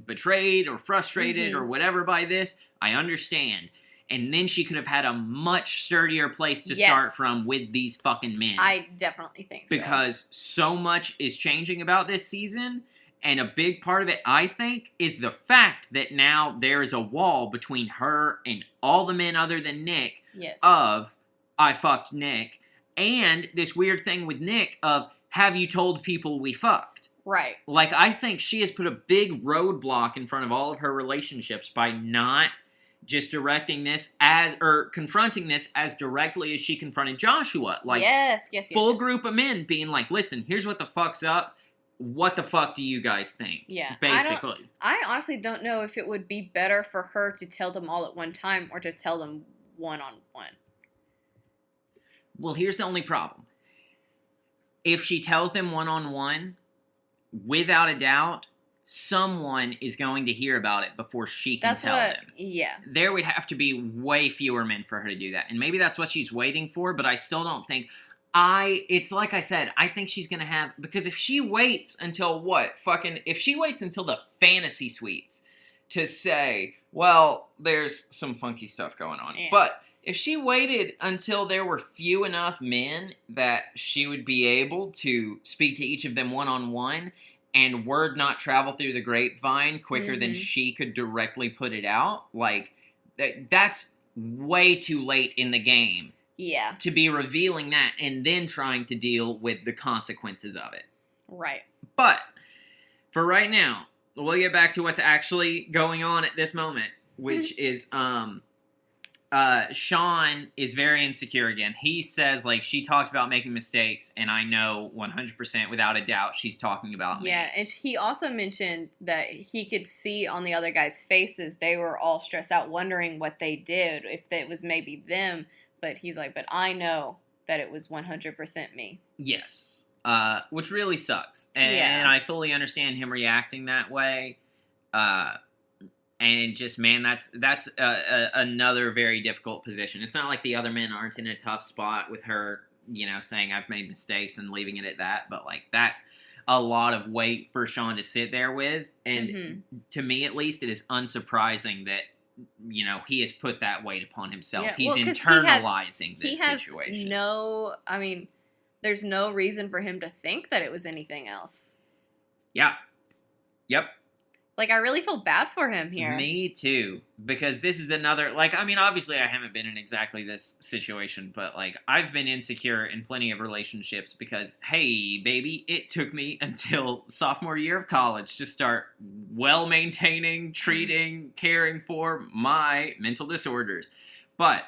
betrayed or frustrated or whatever by this, I understand. And then she could have had a much sturdier place to start from with these fucking men. I definitely think so. Because so much is changing about this season, and a big part of it, I think, is the fact that now there is a wall between her and all the men other than Nick of, I fucked Nick, and this weird thing with Nick of, have you told people we fucked? Right. Like, I think she has put a big roadblock in front of all of her relationships by not just directing this confronting this as directly as she confronted Joshua. Like, full group of men being like, listen, here's what the fuck's up. What the fuck do you guys think? Yeah. Basically. I honestly don't know if it would be better for her to tell them all at one time or to tell them one-on-one. Well, here's the only problem. If she tells them one-on-one, without a doubt, someone is going to hear about it before she can tell them. Yeah. There would have to be way fewer men for her to do that. And maybe that's what she's waiting for, but I still don't think... it's like I said, I think she's going to have... Because if she waits until if she waits until the fantasy suites to say, well, there's some funky stuff going on. Yeah. But if she waited until there were few enough men that she would be able to speak to each of them one-on-one, and word not travel through the grapevine quicker than she could directly put it out, like, that's way too late in the game. Yeah. To be revealing that and then trying to deal with the consequences of it. Right. But, for right now, we'll get back to what's actually going on at this moment, which is, Sean is very insecure again. He says, like, she talked about making mistakes, and I know 100% without a doubt she's talking about me. Yeah, and he also mentioned that he could see on the other guys' faces they were all stressed out, wondering what they did, if it was maybe them. But he's like, but I know that it was 100% me. Yes. Which really sucks. And, Yeah. I fully understand him reacting that way. And just, man, that's another very difficult position. It's not like the other men aren't in a tough spot with her, saying I've made mistakes and leaving it at that. But, like, that's a lot of weight for Sean to sit there with. And to me, at least, it is unsurprising that, he has put that weight upon himself. Yeah, He's well, 'cause internalizing this he has situation. there's no reason for him to think that it was anything else. Yeah. Yep. Like, I really feel bad for him here. Me too. Because this is another, like, I mean, obviously I haven't been in exactly this situation, but, like, I've been insecure in plenty of relationships because, hey, baby, it took me until sophomore year of college to start well-maintaining, treating, caring for my mental disorders. But,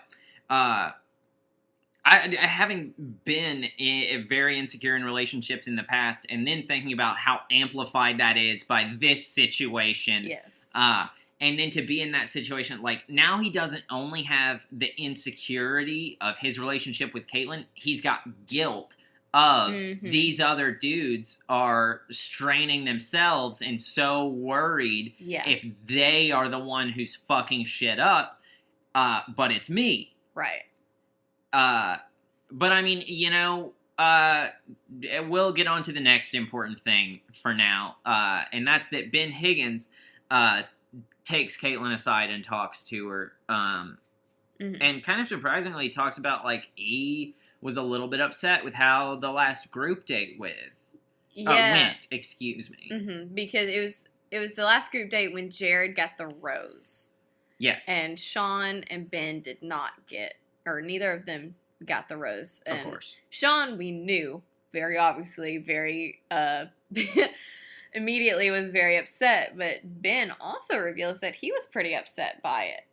having been very insecure in relationships in the past, and then thinking about how amplified that is by this situation. Yes. And then to be in that situation, like, now he doesn't only have the insecurity of his relationship with Kaitlyn, he's got guilt of these other dudes are straining themselves and so worried if they are the one who's fucking shit up, but it's me. Right. But I mean, we'll get on to the next important thing for now, and that's that Ben Higgins takes Kaitlyn aside and talks to her, and kind of surprisingly talks about, like, he was a little bit upset with how the last group date went, excuse me. Because it was the last group date when Jared got the rose. Yes. And Sean and Ben did not get, or neither of them got the rose. And of course. Sean, we knew, very obviously, very, immediately was very upset. But Ben also reveals that he was pretty upset by it.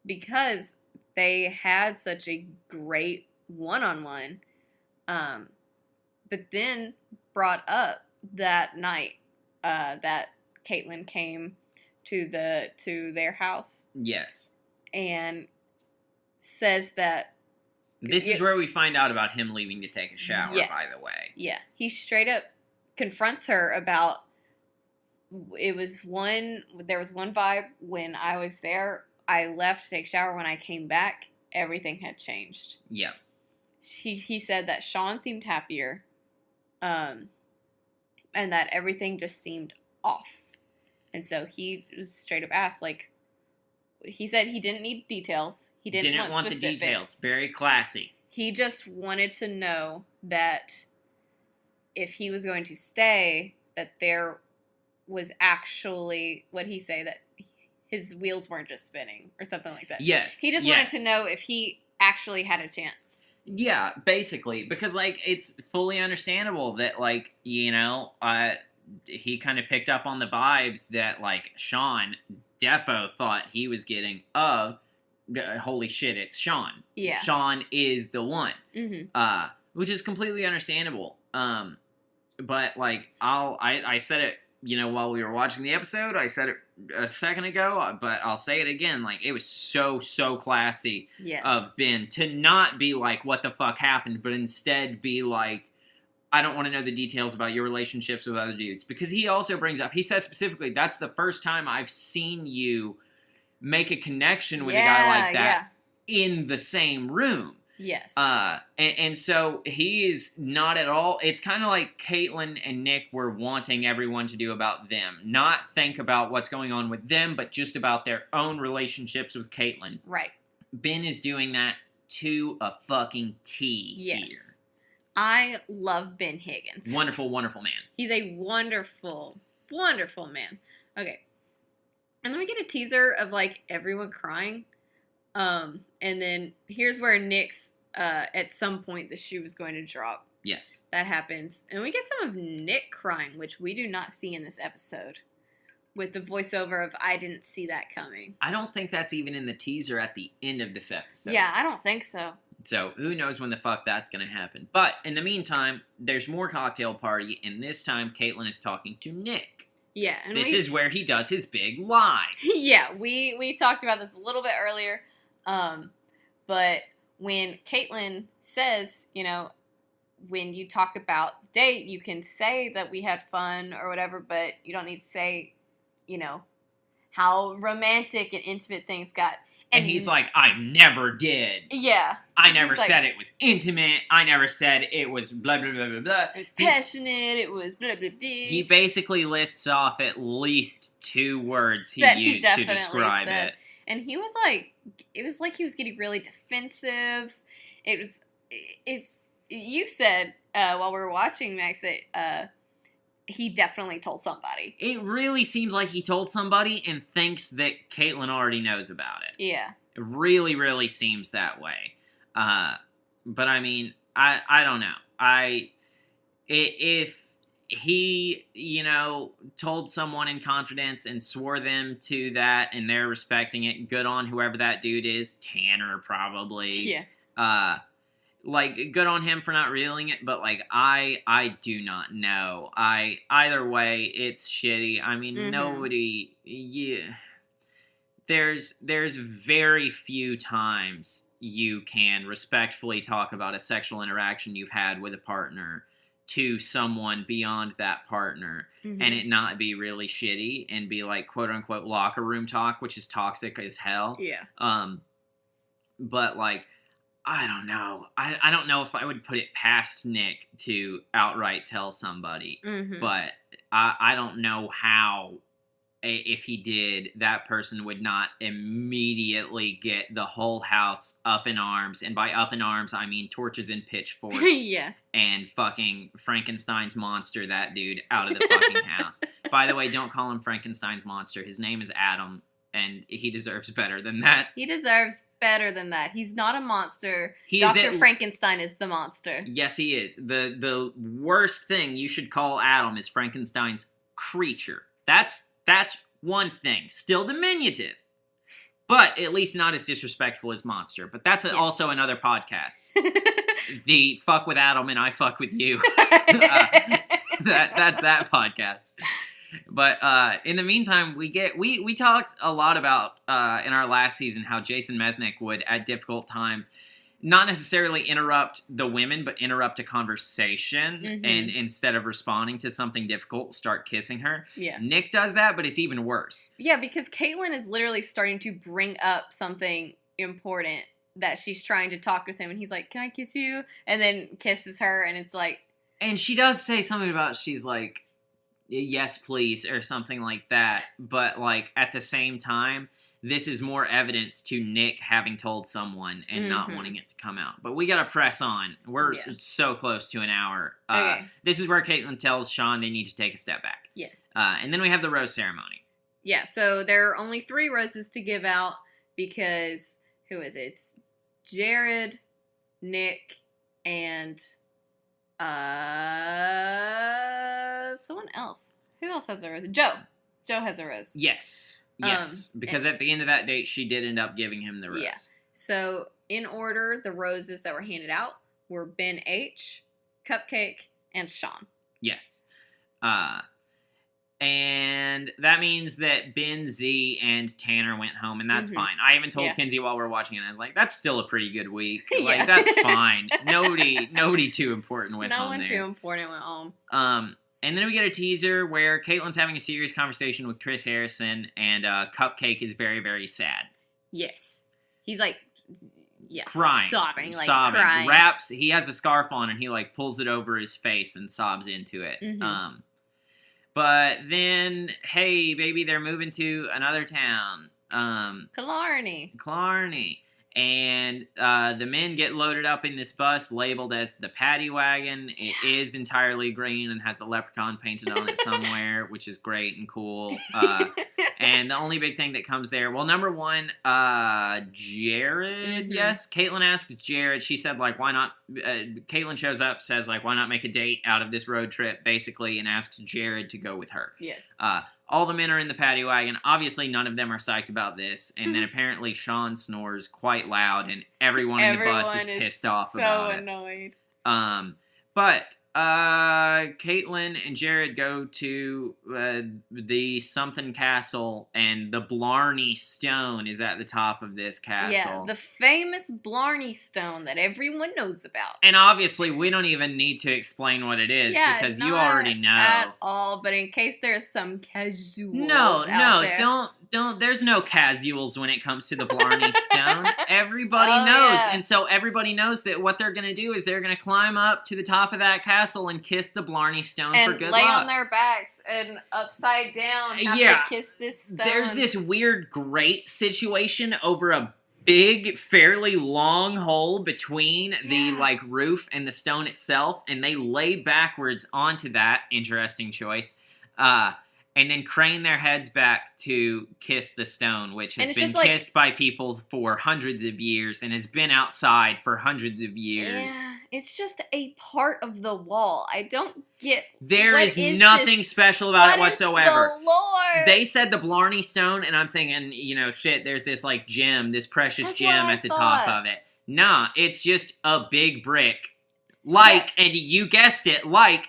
Because they had such a great one-on-one. But then brought up that night, that Kaitlyn came to their house. Yes. And says that this is where we find out about him leaving to take a shower, by the way. Yeah. He straight up confronts her about there was one vibe when I was there. I left to take a shower. When I came back, everything had changed. Yeah. He said that Sean seemed happier, and that everything just seemed off. And so he was straight up asked, like, he said he didn't need details. He didn't want specifics. The details. Very classy. He just wanted to know that if he was going to stay, that there was actually, what'd he say, that his wheels weren't just spinning or something like that. Yes. He just wanted to know if he actually had a chance. Yeah, basically. Because, like, it's fully understandable that, like, he kind of picked up on the vibes that, like, Sean defo thought he was getting of, holy shit, it's Sean. Yeah. Sean is the one. Mm-hmm. Which is completely understandable. But, like, I said it, while we were watching the episode, I said it a second ago, but I'll say it again, like, it was so classy of Ben to not be like, what the fuck happened, but instead be like, I don't want to know the details about your relationships with other dudes. Because he also brings up, he says specifically, that's the first time I've seen you make a connection with a guy like that in the same room. Yes. And so he is not at all, it's kind of like Kaitlyn and Nick were wanting everyone to do about them. Not think about what's going on with them, but just about their own relationships with Kaitlyn. Right. Ben is doing that to a fucking T here. I love Ben Higgins. Wonderful, wonderful man. He's a wonderful, wonderful man. Okay. And then we get a teaser of, like, everyone crying. And then here's where Nick's, at some point, the shoe is going to drop. Yes. That happens. And we get some of Nick crying, which we do not see in this episode. With the voiceover of, I didn't see that coming. I don't think that's even in the teaser at the end of this episode. Yeah, I don't think so. So, who knows when the fuck that's going to happen. But, in the meantime, there's more cocktail party, and this time Kaitlyn is talking to Nick. Yeah. And this is where he does his big lie. Yeah, we talked about this a little bit earlier, but when Kaitlyn says, you know, when you talk about the date, you can say that we had fun or whatever, but you don't need to say, you know, how romantic and intimate things got. And he's like, I never did. Yeah. I never said it was intimate. I never said it was blah, blah, blah, blah, blah. It was passionate. It was blah, blah, blah. He basically lists off at least 2 words he used to describe it. And he was like, it was like he was getting really defensive. You said, while we were watching, Max, that he definitely told somebody. It really seems like he told somebody and thinks that Kaitlyn already knows about it. Yeah. It really, really seems that way. But I mean, I don't know. If he, you know, told someone in confidence and swore them to that and they're respecting it, good on whoever that dude is. Tanner, probably. Yeah. Like, good on him for not reeling it, but, like, I do not know. Either way, it's shitty. I mean, nobody, there's very few times you can respectfully talk about a sexual interaction you've had with a partner to someone beyond that partner and it not be really shitty and be, like, quote-unquote locker room talk, which is toxic as hell. Yeah. But, like, I don't know. I don't know if I would put it past Nick to outright tell somebody. But I don't know how, if he did, that person would not immediately get the whole house up in arms. And by up in arms, I mean torches and pitchforks. Yeah. And fucking Frankenstein's monster that dude out of the fucking house. By the way, don't call him Frankenstein's monster. His name is Adam. And he deserves better than that. He deserves better than that. He's not a monster. Dr. Frankenstein is the monster. Yes, he is. The worst thing you should call Adam is Frankenstein's creature. That's one thing. Still diminutive. But at least not as disrespectful as monster. But that's also another podcast. The fuck with Adam and I fuck with you. That's that podcast. But in the meantime, we talked a lot about in our last season how Jason Mesnick would at difficult times not necessarily interrupt the women, but interrupt a conversation and instead of responding to something difficult, start kissing her. Yeah. Nick does that, but it's even worse. Yeah, because Kaitlyn is literally starting to bring up something important that she's trying to talk with him, and he's like, "Can I kiss you?" And then kisses her, and it's like, and she does say something about she's like, yes, please, or something like that. But, like, at the same time, this is more evidence to Nick having told someone and not wanting it to come out. But we gotta press on. We're so close to an hour. Okay. This is where Kaitlyn tells Sean they need to take a step back. Yes. And then we have the rose ceremony. Yeah, so there are only 3 roses to give out because, who is it? It's Jared, Nick, and someone else. Who else has a rose? Joe. Joe has a rose. Yes. Because at the end of that date, she did end up giving him the rose. Yeah. So, in order, the roses that were handed out were Ben H., Cupcake, and Sean. Yes. And that means that Ben, Z, and Tanner went home, and that's fine. I even told Kinsey while we were watching it, I was like, that's still a pretty good week. Like, that's fine. Nobody too important went home. No one too important went home. And then we get a teaser where Kaitlyn's having a serious conversation with Chris Harrison, and Cupcake is very, very sad. Yes. He's like, crying. Sobbing. Crying. Raps, he has a scarf on, and he, like, pulls it over his face and sobs into it. But then, hey, baby, they're moving to another town. Killarney. And the men get loaded up in this bus labeled as the Paddy Wagon. It is entirely green and has a leprechaun painted on it somewhere, which is great and cool. And the only big thing that comes there, well, number one, Jared, yes? Kaitlyn asks Jared, she said, like, why not, Kaitlyn shows up, says, like, why not make a date out of this road trip, basically, and asks Jared to go with her. Yes. All the men are in the paddy wagon. Obviously, none of them are psyched about this. And then apparently Sean snores quite loud, and everyone in the bus is pissed off about it. So annoyed. But Kaitlyn and Jared go to the something castle, and the Blarney Stone is at the top of this castle. Yeah, the famous Blarney Stone that everyone knows about. And obviously, we don't even need to explain what it is, because you already know. At all, but in case there's some casuals No, out there. don't. There's no casuals when it comes to the Blarney Stone. Everybody knows, yeah. and so everybody knows that what they're gonna do is they're gonna climb up to the top of that castle and kiss the Blarney Stone and for good lay luck. on their backs and upside down have Yeah. to kiss this stone. There's this weird grate situation over a big, fairly long hole between the like roof and the stone itself, and they lay backwards onto that. Interesting choice. And then crane their heads back to kiss the stone, which has been kissed by people for hundreds of years and has been outside for hundreds of years. Yeah, it's just a part of the wall. I don't get. There is nothing special about it whatsoever. What is the lore? They said the Blarney Stone, and I'm thinking, shit, there's this, like, gem, this precious gem at the top of it. Nah, it's just a big brick. And you guessed it, like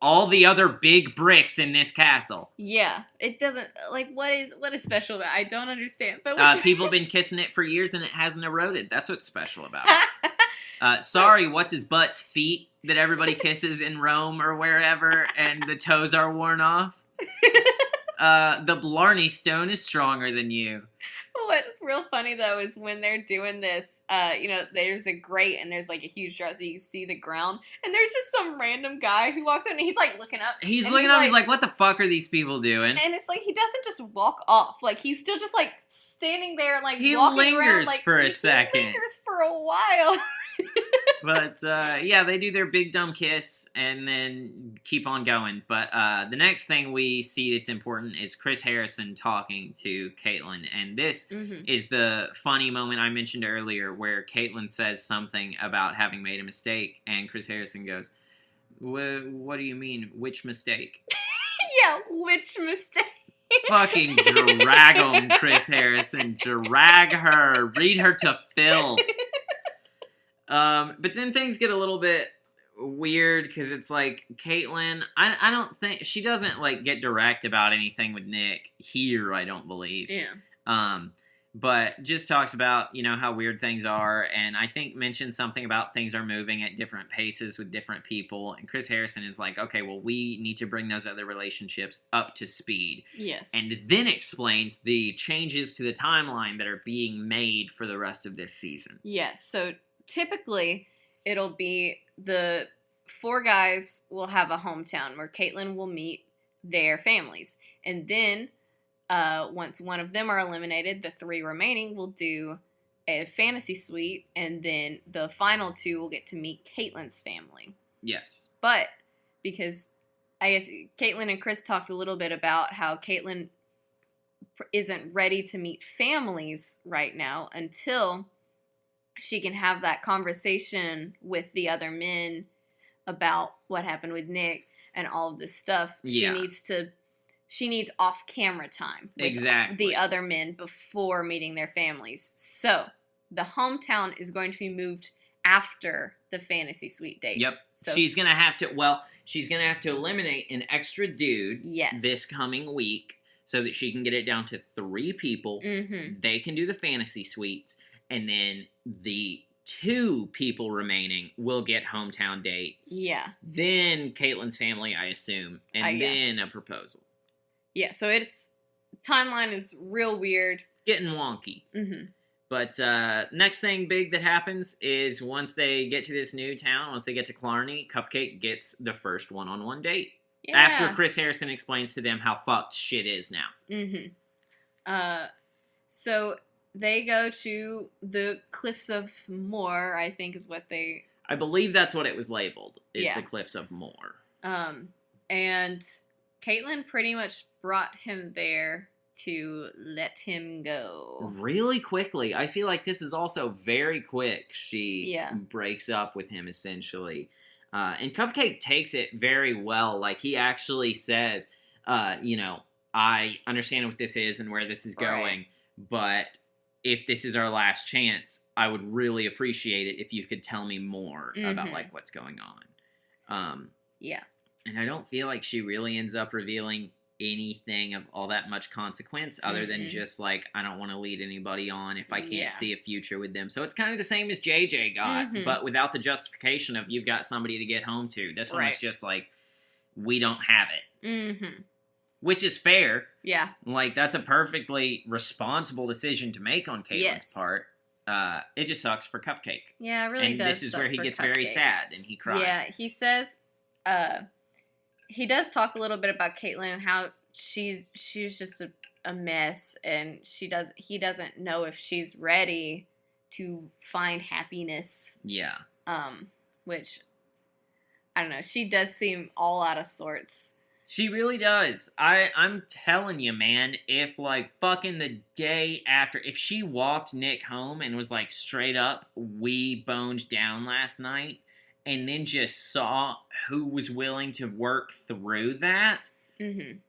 all the other big bricks in this castle. Yeah, it doesn't, what is special about it? I don't understand. But people have been kissing it for years, and it hasn't eroded. That's what's special about it. Sorry, what's his butt's feet that everybody kisses in Rome or wherever, and the toes are worn off? The Blarney Stone is stronger than you. What's real funny, though, is when they're doing this, there's a grate and there's, like, a huge jar, so you see the ground, and there's just some random guy who walks in and he's, like, looking up. He's like, what the fuck are these people doing? And it's like, he doesn't just walk off. Like, he's still just, like, standing there, like, he walking lingers around, like, for a second. He lingers for a while. But, they do their big dumb kiss and then keep on going. But the next thing we see that's important is Chris Harrison talking to Kaitlyn. And this is the funny moment I mentioned earlier where Kaitlyn says something about having made a mistake. And Chris Harrison goes, what do you mean? Which mistake? Yeah, which mistake? Fucking drag him, Chris Harrison. Drag her. Read her to filth. But then things get a little bit weird because it's like Kaitlyn, I don't think she doesn't like get direct about anything with Nick here, I don't believe. Yeah. But just talks about, how weird things are, and I think mentions something about things are moving at different paces with different people, and Chris Harrison is like, okay, well, we need to bring those other relationships up to speed. Yes. And then explains the changes to the timeline that are being made for the rest of this season. Yes, so typically, it'll be the 4 guys will have a hometown where Kaitlyn will meet their families. And then, once one of them are eliminated, the 3 remaining will do a fantasy suite, and then the final 2 will get to meet Kaitlyn's family. Yes. But, because, I guess, Kaitlyn and Chris talked a little bit about how Kaitlyn isn't ready to meet families right now until she can have that conversation with the other men about what happened with Nick and all of this stuff. Yeah. She needs off-camera time with exactly. the other men before meeting their families. So, the hometown is going to be moved after the fantasy suite date. Yep. So she's going to have to eliminate an extra dude this coming week so that she can get it down to 3 people. Mm-hmm. They can do the fantasy suites. And then the 2 people remaining will get hometown dates. Yeah. Then Kaitlyn's family, I assume. And then a proposal. Yeah, so timeline is real weird. It's getting wonky. Mm-hmm. But next thing big that happens is once they get to this new town, once they get to Clarny, Cupcake gets the first one-on-one date. Yeah. After Chris Harrison explains to them how fucked shit is now. Mm-hmm. So they go to the Cliffs of Moher, I think is what they... I believe that's what it was labeled, is the Cliffs of Moher. And Kaitlyn pretty much brought him there to let him go. Really quickly. I feel like this is also very quick. She breaks up with him, essentially. And Cupcake takes it very well. Like, he actually says, I understand what this is and where this is going, but if this is our last chance, I would really appreciate it if you could tell me more about, like, what's going on. Yeah. And I don't feel like she really ends up revealing anything of all that much consequence other than just like, I don't want to lead anybody on if I can't see a future with them. So it's kind of the same as JJ got, but without the justification of you've got somebody to get home to. This one was just like, we don't have it. Which is fair. Yeah. Like, that's a perfectly responsible decision to make on Kaitlyn's part. It just sucks for Cupcake. Yeah, it really and does. And this is where he gets very sad and he cries. Yeah, he says, he does talk a little bit about Kaitlyn and how she's just a mess, and he doesn't know if she's ready to find happiness. Yeah. Which, I don't know, she does seem all out of sorts. She really does. I'm telling you, man, if, like, fucking the day after, if she walked Nick home and was like, straight up, we boned down last night, and then just saw who was willing to work through that,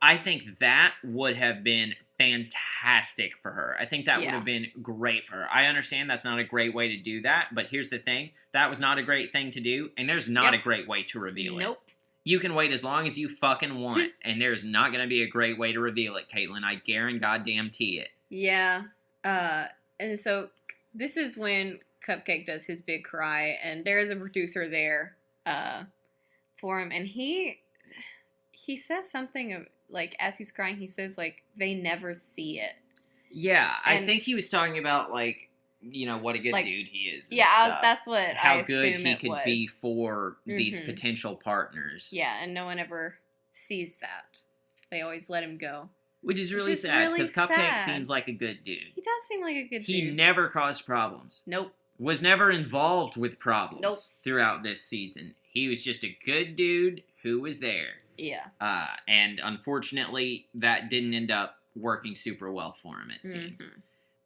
I think that would have been fantastic for her. I think that would have been great for her. I understand that's not a great way to do that, but here's the thing. That was not a great thing to do, and there's not a great way to reveal it. You can wait as long as you fucking want, and there's not going to be a great way to reveal it, Kaitlyn. I guarantee it. Yeah. And so this is when Cupcake does his big cry, and there is a producer there for him, and he says something of, like, as he's crying, he says, like, they never see it. Yeah, I think he was talking about, like, you know, what a good dude he is. That's what How I good assume he it could was. be for these potential partners. Yeah, and no one ever sees that. They always let him go. Which is really sad, because Cupcake seems like a good dude. He does seem like a good dude. He never caused problems. Nope. Was never involved with problems throughout this season. He was just a good dude who was there. Yeah. And unfortunately, that didn't end up working super well for him, it seems.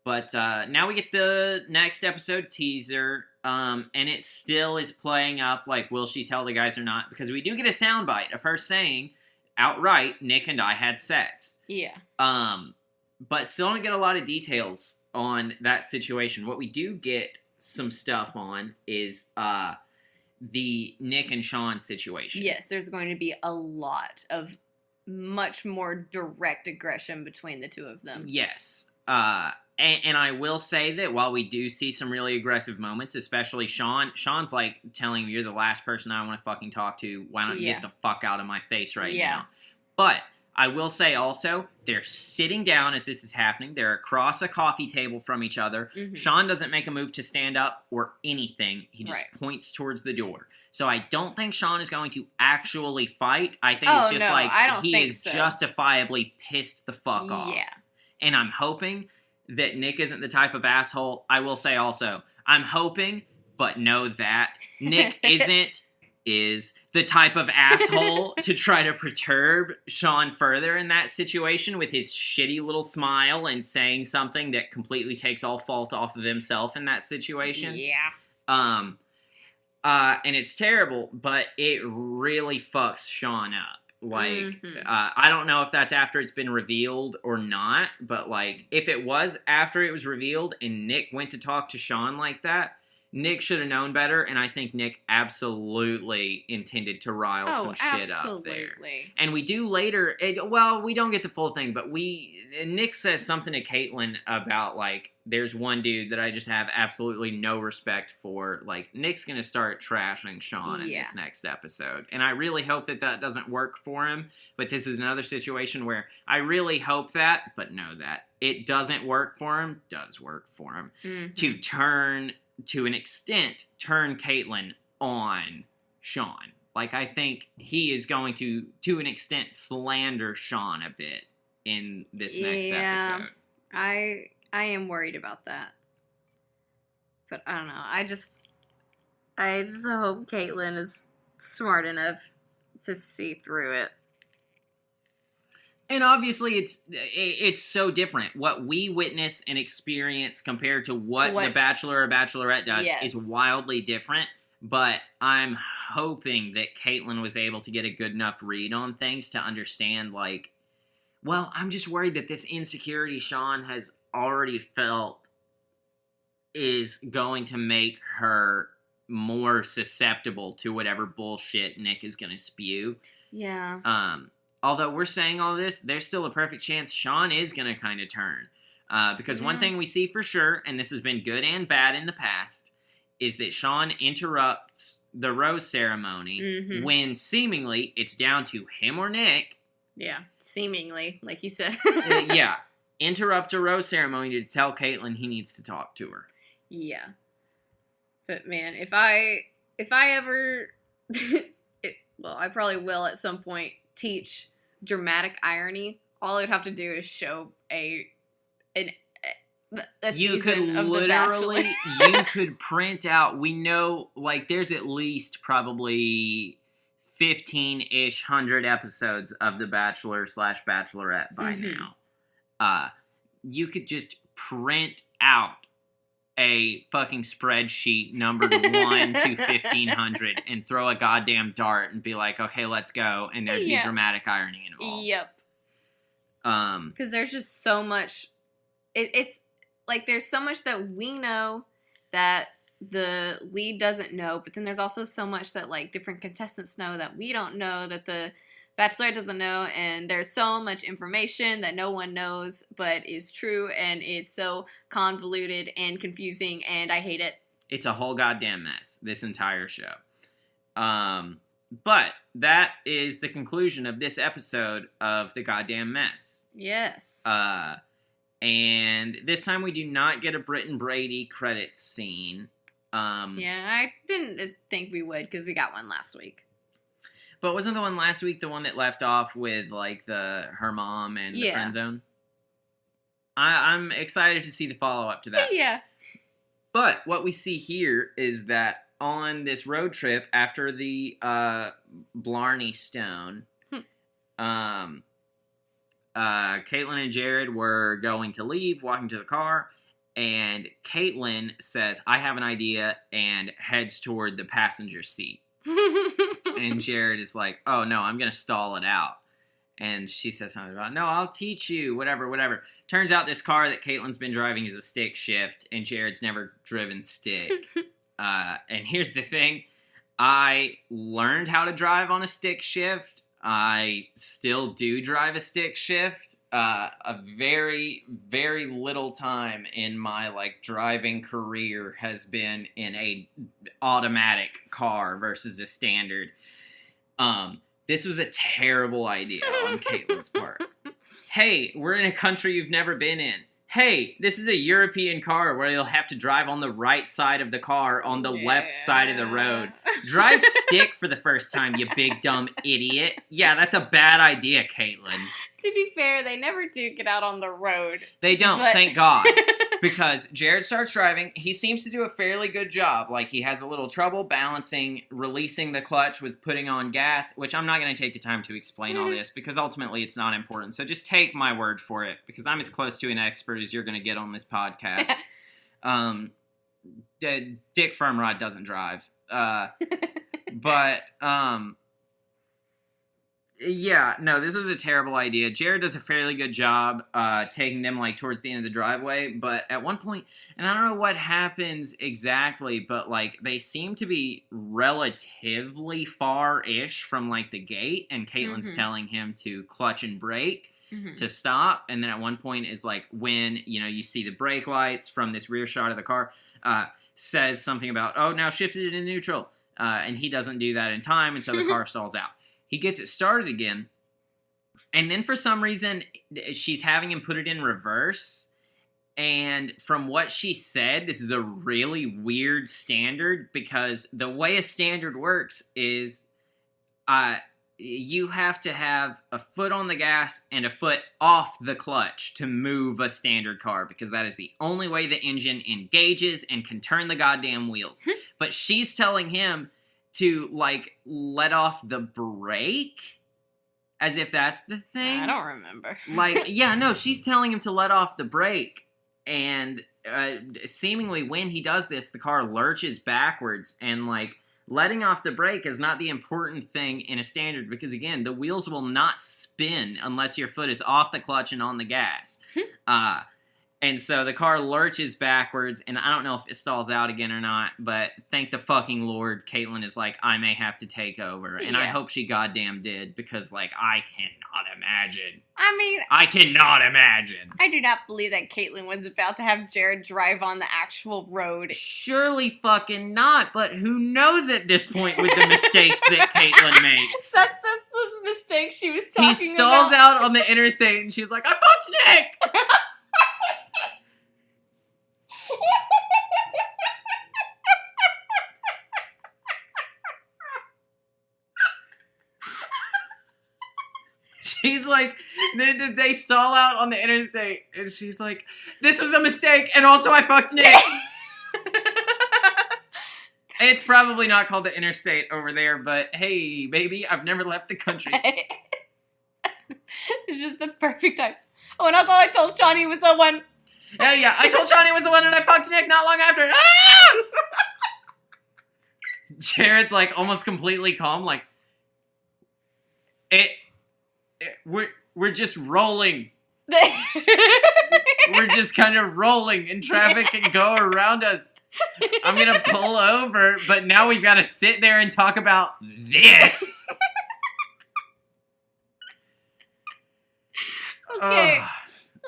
But now we get the next episode teaser, and it still is playing up like, will she tell the guys or not? Because we do get a soundbite of her saying outright, Nick and I had sex. Yeah. But still don't get a lot of details on that situation. What we do get some stuff on is the Nick and Sean situation. Yes, there's going to be a lot of much more direct aggression between the two of them. Yes. And I will say that while we do see some really aggressive moments, especially Sean's like telling me, you're the last person I want to fucking talk to. Why don't you get the fuck out of my face right now? But I will say also, they're sitting down as this is happening. They're across a coffee table from each other. Sean doesn't make a move to stand up or anything. He just points towards the door. So I don't think Sean is going to actually fight. I think it's just he is justifiably pissed the fuck off. Yeah. And I'm hoping that Nick isn't the type of asshole. I will say also, I'm hoping, but know that Nick is the type of asshole to try to perturb Sean further in that situation with his shitty little smile and saying something that completely takes all fault off of himself in that situation. Yeah. And it's terrible, but it really fucks Sean up. Like, I don't know if that's after it's been revealed or not, but, like, if it was after it was revealed and Nick went to talk to Sean like that, Nick should have known better, and I think Nick absolutely intended to rile some shit up there. And we do later, we don't get the full thing, but Nick says something to Kaitlyn about, like, there's one dude that I just have absolutely no respect for. Like, Nick's gonna start trashing Sean in this next episode. And I really hope that doesn't work for him, but this is another situation where I really hope that, but know that it doesn't work for him, does work for him, to an extent, turn Kaitlyn on Sean. Like, I think he is going to an extent, slander Sean a bit in this next episode. I am worried about that. But I don't know. I just hope Kaitlyn is smart enough to see through it. And obviously, it's so different. What we witness and experience compared to what the Bachelor or Bachelorette does is wildly different. But I'm hoping that Kaitlyn was able to get a good enough read on things to understand, like, well, I'm just worried that this insecurity Sean has already felt is going to make her more susceptible to whatever bullshit Nick is going to spew. Yeah. Although we're saying all this, there's still a perfect chance Sean is going to kind of turn. Because one thing we see for sure, and this has been good and bad in the past, is that Sean interrupts the rose ceremony when seemingly it's down to him or Nick. Yeah, seemingly, like you said. Yeah. Interrupts a rose ceremony to tell Kaitlyn he needs to talk to her. Yeah. But man, if I ever, well, I probably will at some point teach dramatic irony. All I would have to do is show a you could season of literally, The Bachelor. you could print out, we know, like, there's at least probably 15-ish 100 episodes of The Bachelor / Bachelorette by now. You could just print out a fucking spreadsheet numbered 1 to 1500 and throw a goddamn dart and be like, okay, let's go, and there'd be dramatic irony involved. Yep. Because there's just so much. It's like there's so much that we know that the lead doesn't know, but then there's also so much that like different contestants know that we don't know, that the Bachelorette doesn't know, and there's so much information that no one knows but is true, and it's so convoluted and confusing, and I hate it. It's a whole goddamn mess, this entire show. But that is the conclusion of this episode of The Goddamn Mess. Yes. And this time we do not get a Britt and Brady credits scene. Yeah, I didn't think we would, because we got one last week. But wasn't the one last week the one that left off with, like, her mom and the friend zone? I'm excited to see the follow-up to that. Yeah. But what we see here is that on this road trip after the Blarney Stone, Kaitlyn and Jared were going to leave, walking to the car, and Kaitlyn says, I have an idea, and heads toward the passenger seat. And Jared is like, oh no, I'm going to stall it out. And she says something about, no, I'll teach you, whatever. Turns out this car that Kaitlyn's been driving is a stick shift, and Jared's never driven stick. And here's the thing. I learned how to drive on a stick shift. I still do drive a stick shift. A very, very little time in my, like, driving career has been in a automatic car versus a standard. This was a terrible idea on Kaitlyn's part. Hey, we're in a country you've never been in. Hey, this is a European car where you'll have to drive on the right side of the car on the left side of the road. Drive stick for the first time, you big dumb idiot. Yeah, that's a bad idea, Kaitlyn. To be fair, they never do get out on the road. They don't, thank God. Because Jared starts driving. He seems to do a fairly good job. Like, he has a little trouble balancing, releasing the clutch with putting on gas, which I'm not going to take the time to explain all this, because ultimately it's not important. So just take my word for it, because I'm as close to an expert as you're going to get on this podcast. Dick Firmrod doesn't drive. Yeah, no, this was a terrible idea. Jared does a fairly good job taking them, like, towards the end of the driveway, but at one point, and I don't know what happens exactly, but, like, they seem to be relatively far-ish from, like, the gate, and Kaitlyn's telling him to clutch and brake to stop, and then at one point is, like, when, you know, you see the brake lights from this rear shot of the car, says something about, oh, now shifted into neutral, and he doesn't do that in time, and so the car stalls out. He gets it started again, and then for some reason, she's having him put it in reverse, and from what she said, this is a really weird standard, because the way a standard works is you have to have a foot on the gas and a foot off the clutch to move a standard car, because that is the only way the engine engages and can turn the goddamn wheels. But she's telling him to, like, let off the brake, as if that's the thing. I don't remember. Like, yeah, no, she's telling him to let off the brake, and seemingly when he does this, the car lurches backwards, and, like, letting off the brake is not the important thing in a standard, because, again, the wheels will not spin unless your foot is off the clutch and on the gas. And so the car lurches backwards, and I don't know if it stalls out again or not, but thank the fucking Lord, Kaitlyn is like, I may have to take over. And I hope she goddamn did, because, like, I cannot imagine. I cannot imagine. I do not believe that Kaitlyn was about to have Jared drive on the actual road. Surely fucking not, but who knows at this point with the mistakes that Kaitlyn makes. That's the mistake she was talking about. He stalls out on the interstate, and she's like, I fucked Nick! She's like, they stall out on the interstate, and she's like, this was a mistake, and also I fucked Nick. It's probably not called the interstate over there, but hey, baby, I've never left the country. It's just the perfect time. Oh, and also I told Shawnee was the one. Yeah, I told Shawnee was the one, and I fucked Nick not long after. Ah! Jared's like almost completely calm, like, we're just rolling. We're just kind of rolling, and traffic can go around us. I'm gonna pull over, but now we've got to sit there and talk about this. Okay,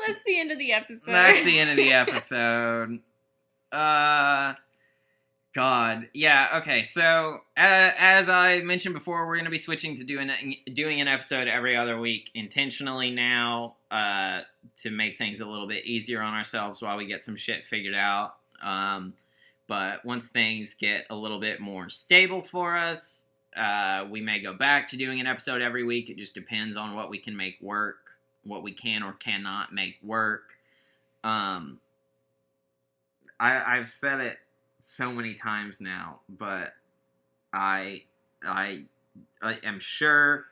that's the end of the episode. That's the end of the episode. God. Yeah, okay, so, as I mentioned before, we're going to be switching to doing an episode every other week intentionally now, to make things a little bit easier on ourselves while we get some shit figured out. But once things get a little bit more stable for us, we may go back to doing an episode every week. It just depends on what we can make work, what we can or cannot make work. I've said it so many times now, but I am sure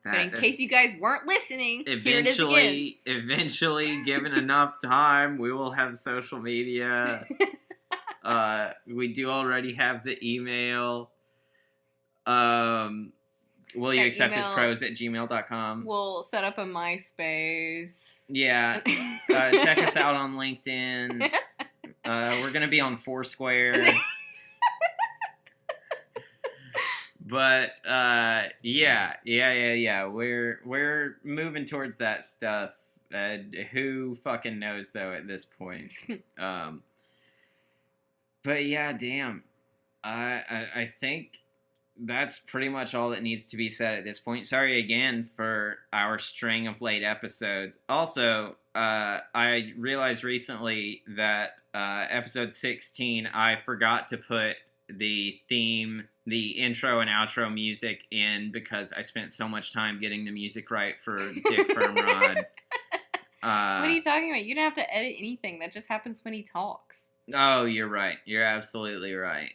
that, but in case you guys weren't listening, here it is again. Eventually, given enough time, we will have social media. We do already have the email. Will you accept this prose@gmail.com? We'll set up a MySpace. Yeah. Check us out on LinkedIn. We're gonna be on Foursquare. But yeah. We're moving towards that stuff. Who fucking knows though at this point? But yeah, damn. I think that's pretty much all that needs to be said at this point. Sorry again for our string of late episodes. Also, I realized recently that episode 16, I forgot to put the theme, the intro and outro music in because I spent so much time getting the music right for Dick Firmrod. What are you talking about? You don't have to edit anything. That just happens when he talks. Oh, you're right. You're absolutely right.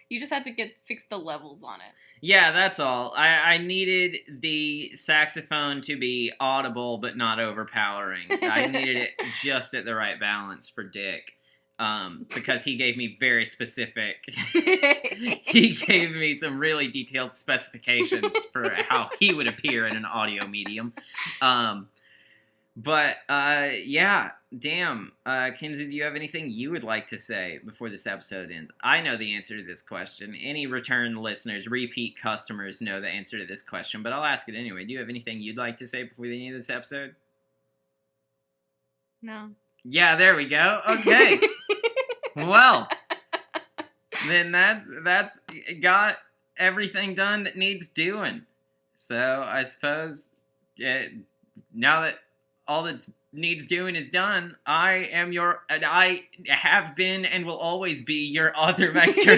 You just had to fix the levels on it. Yeah, that's all. I needed the saxophone to be audible but not overpowering. I needed it just at the right balance for Dick. Because he gave me very specific... he gave me some really detailed specifications for how he would appear in an audio medium. But, yeah, damn. Kinsey, do you have anything you would like to say before this episode ends? I know the answer to this question. Any return listeners, repeat customers know the answer to this question, but I'll ask it anyway. Do you have anything you'd like to say before the end of this episode? No. Yeah, there we go. Okay. Well, then that's got everything done that needs doing. So I suppose now that all that needs doing is done, I have been and will always be your author Master.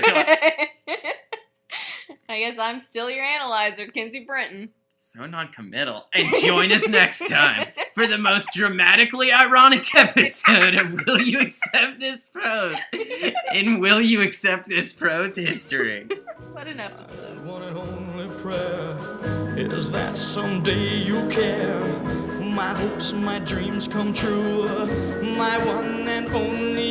I guess I'm still your analyzer, Kinsey Brenton. So non-committal. And join us next time for the most dramatically ironic episode of Will You Accept This Prose? In Will You Accept This Prose history. What an episode. One and only prayer is that someday you'll care. My hopes, my dreams come true. My one and only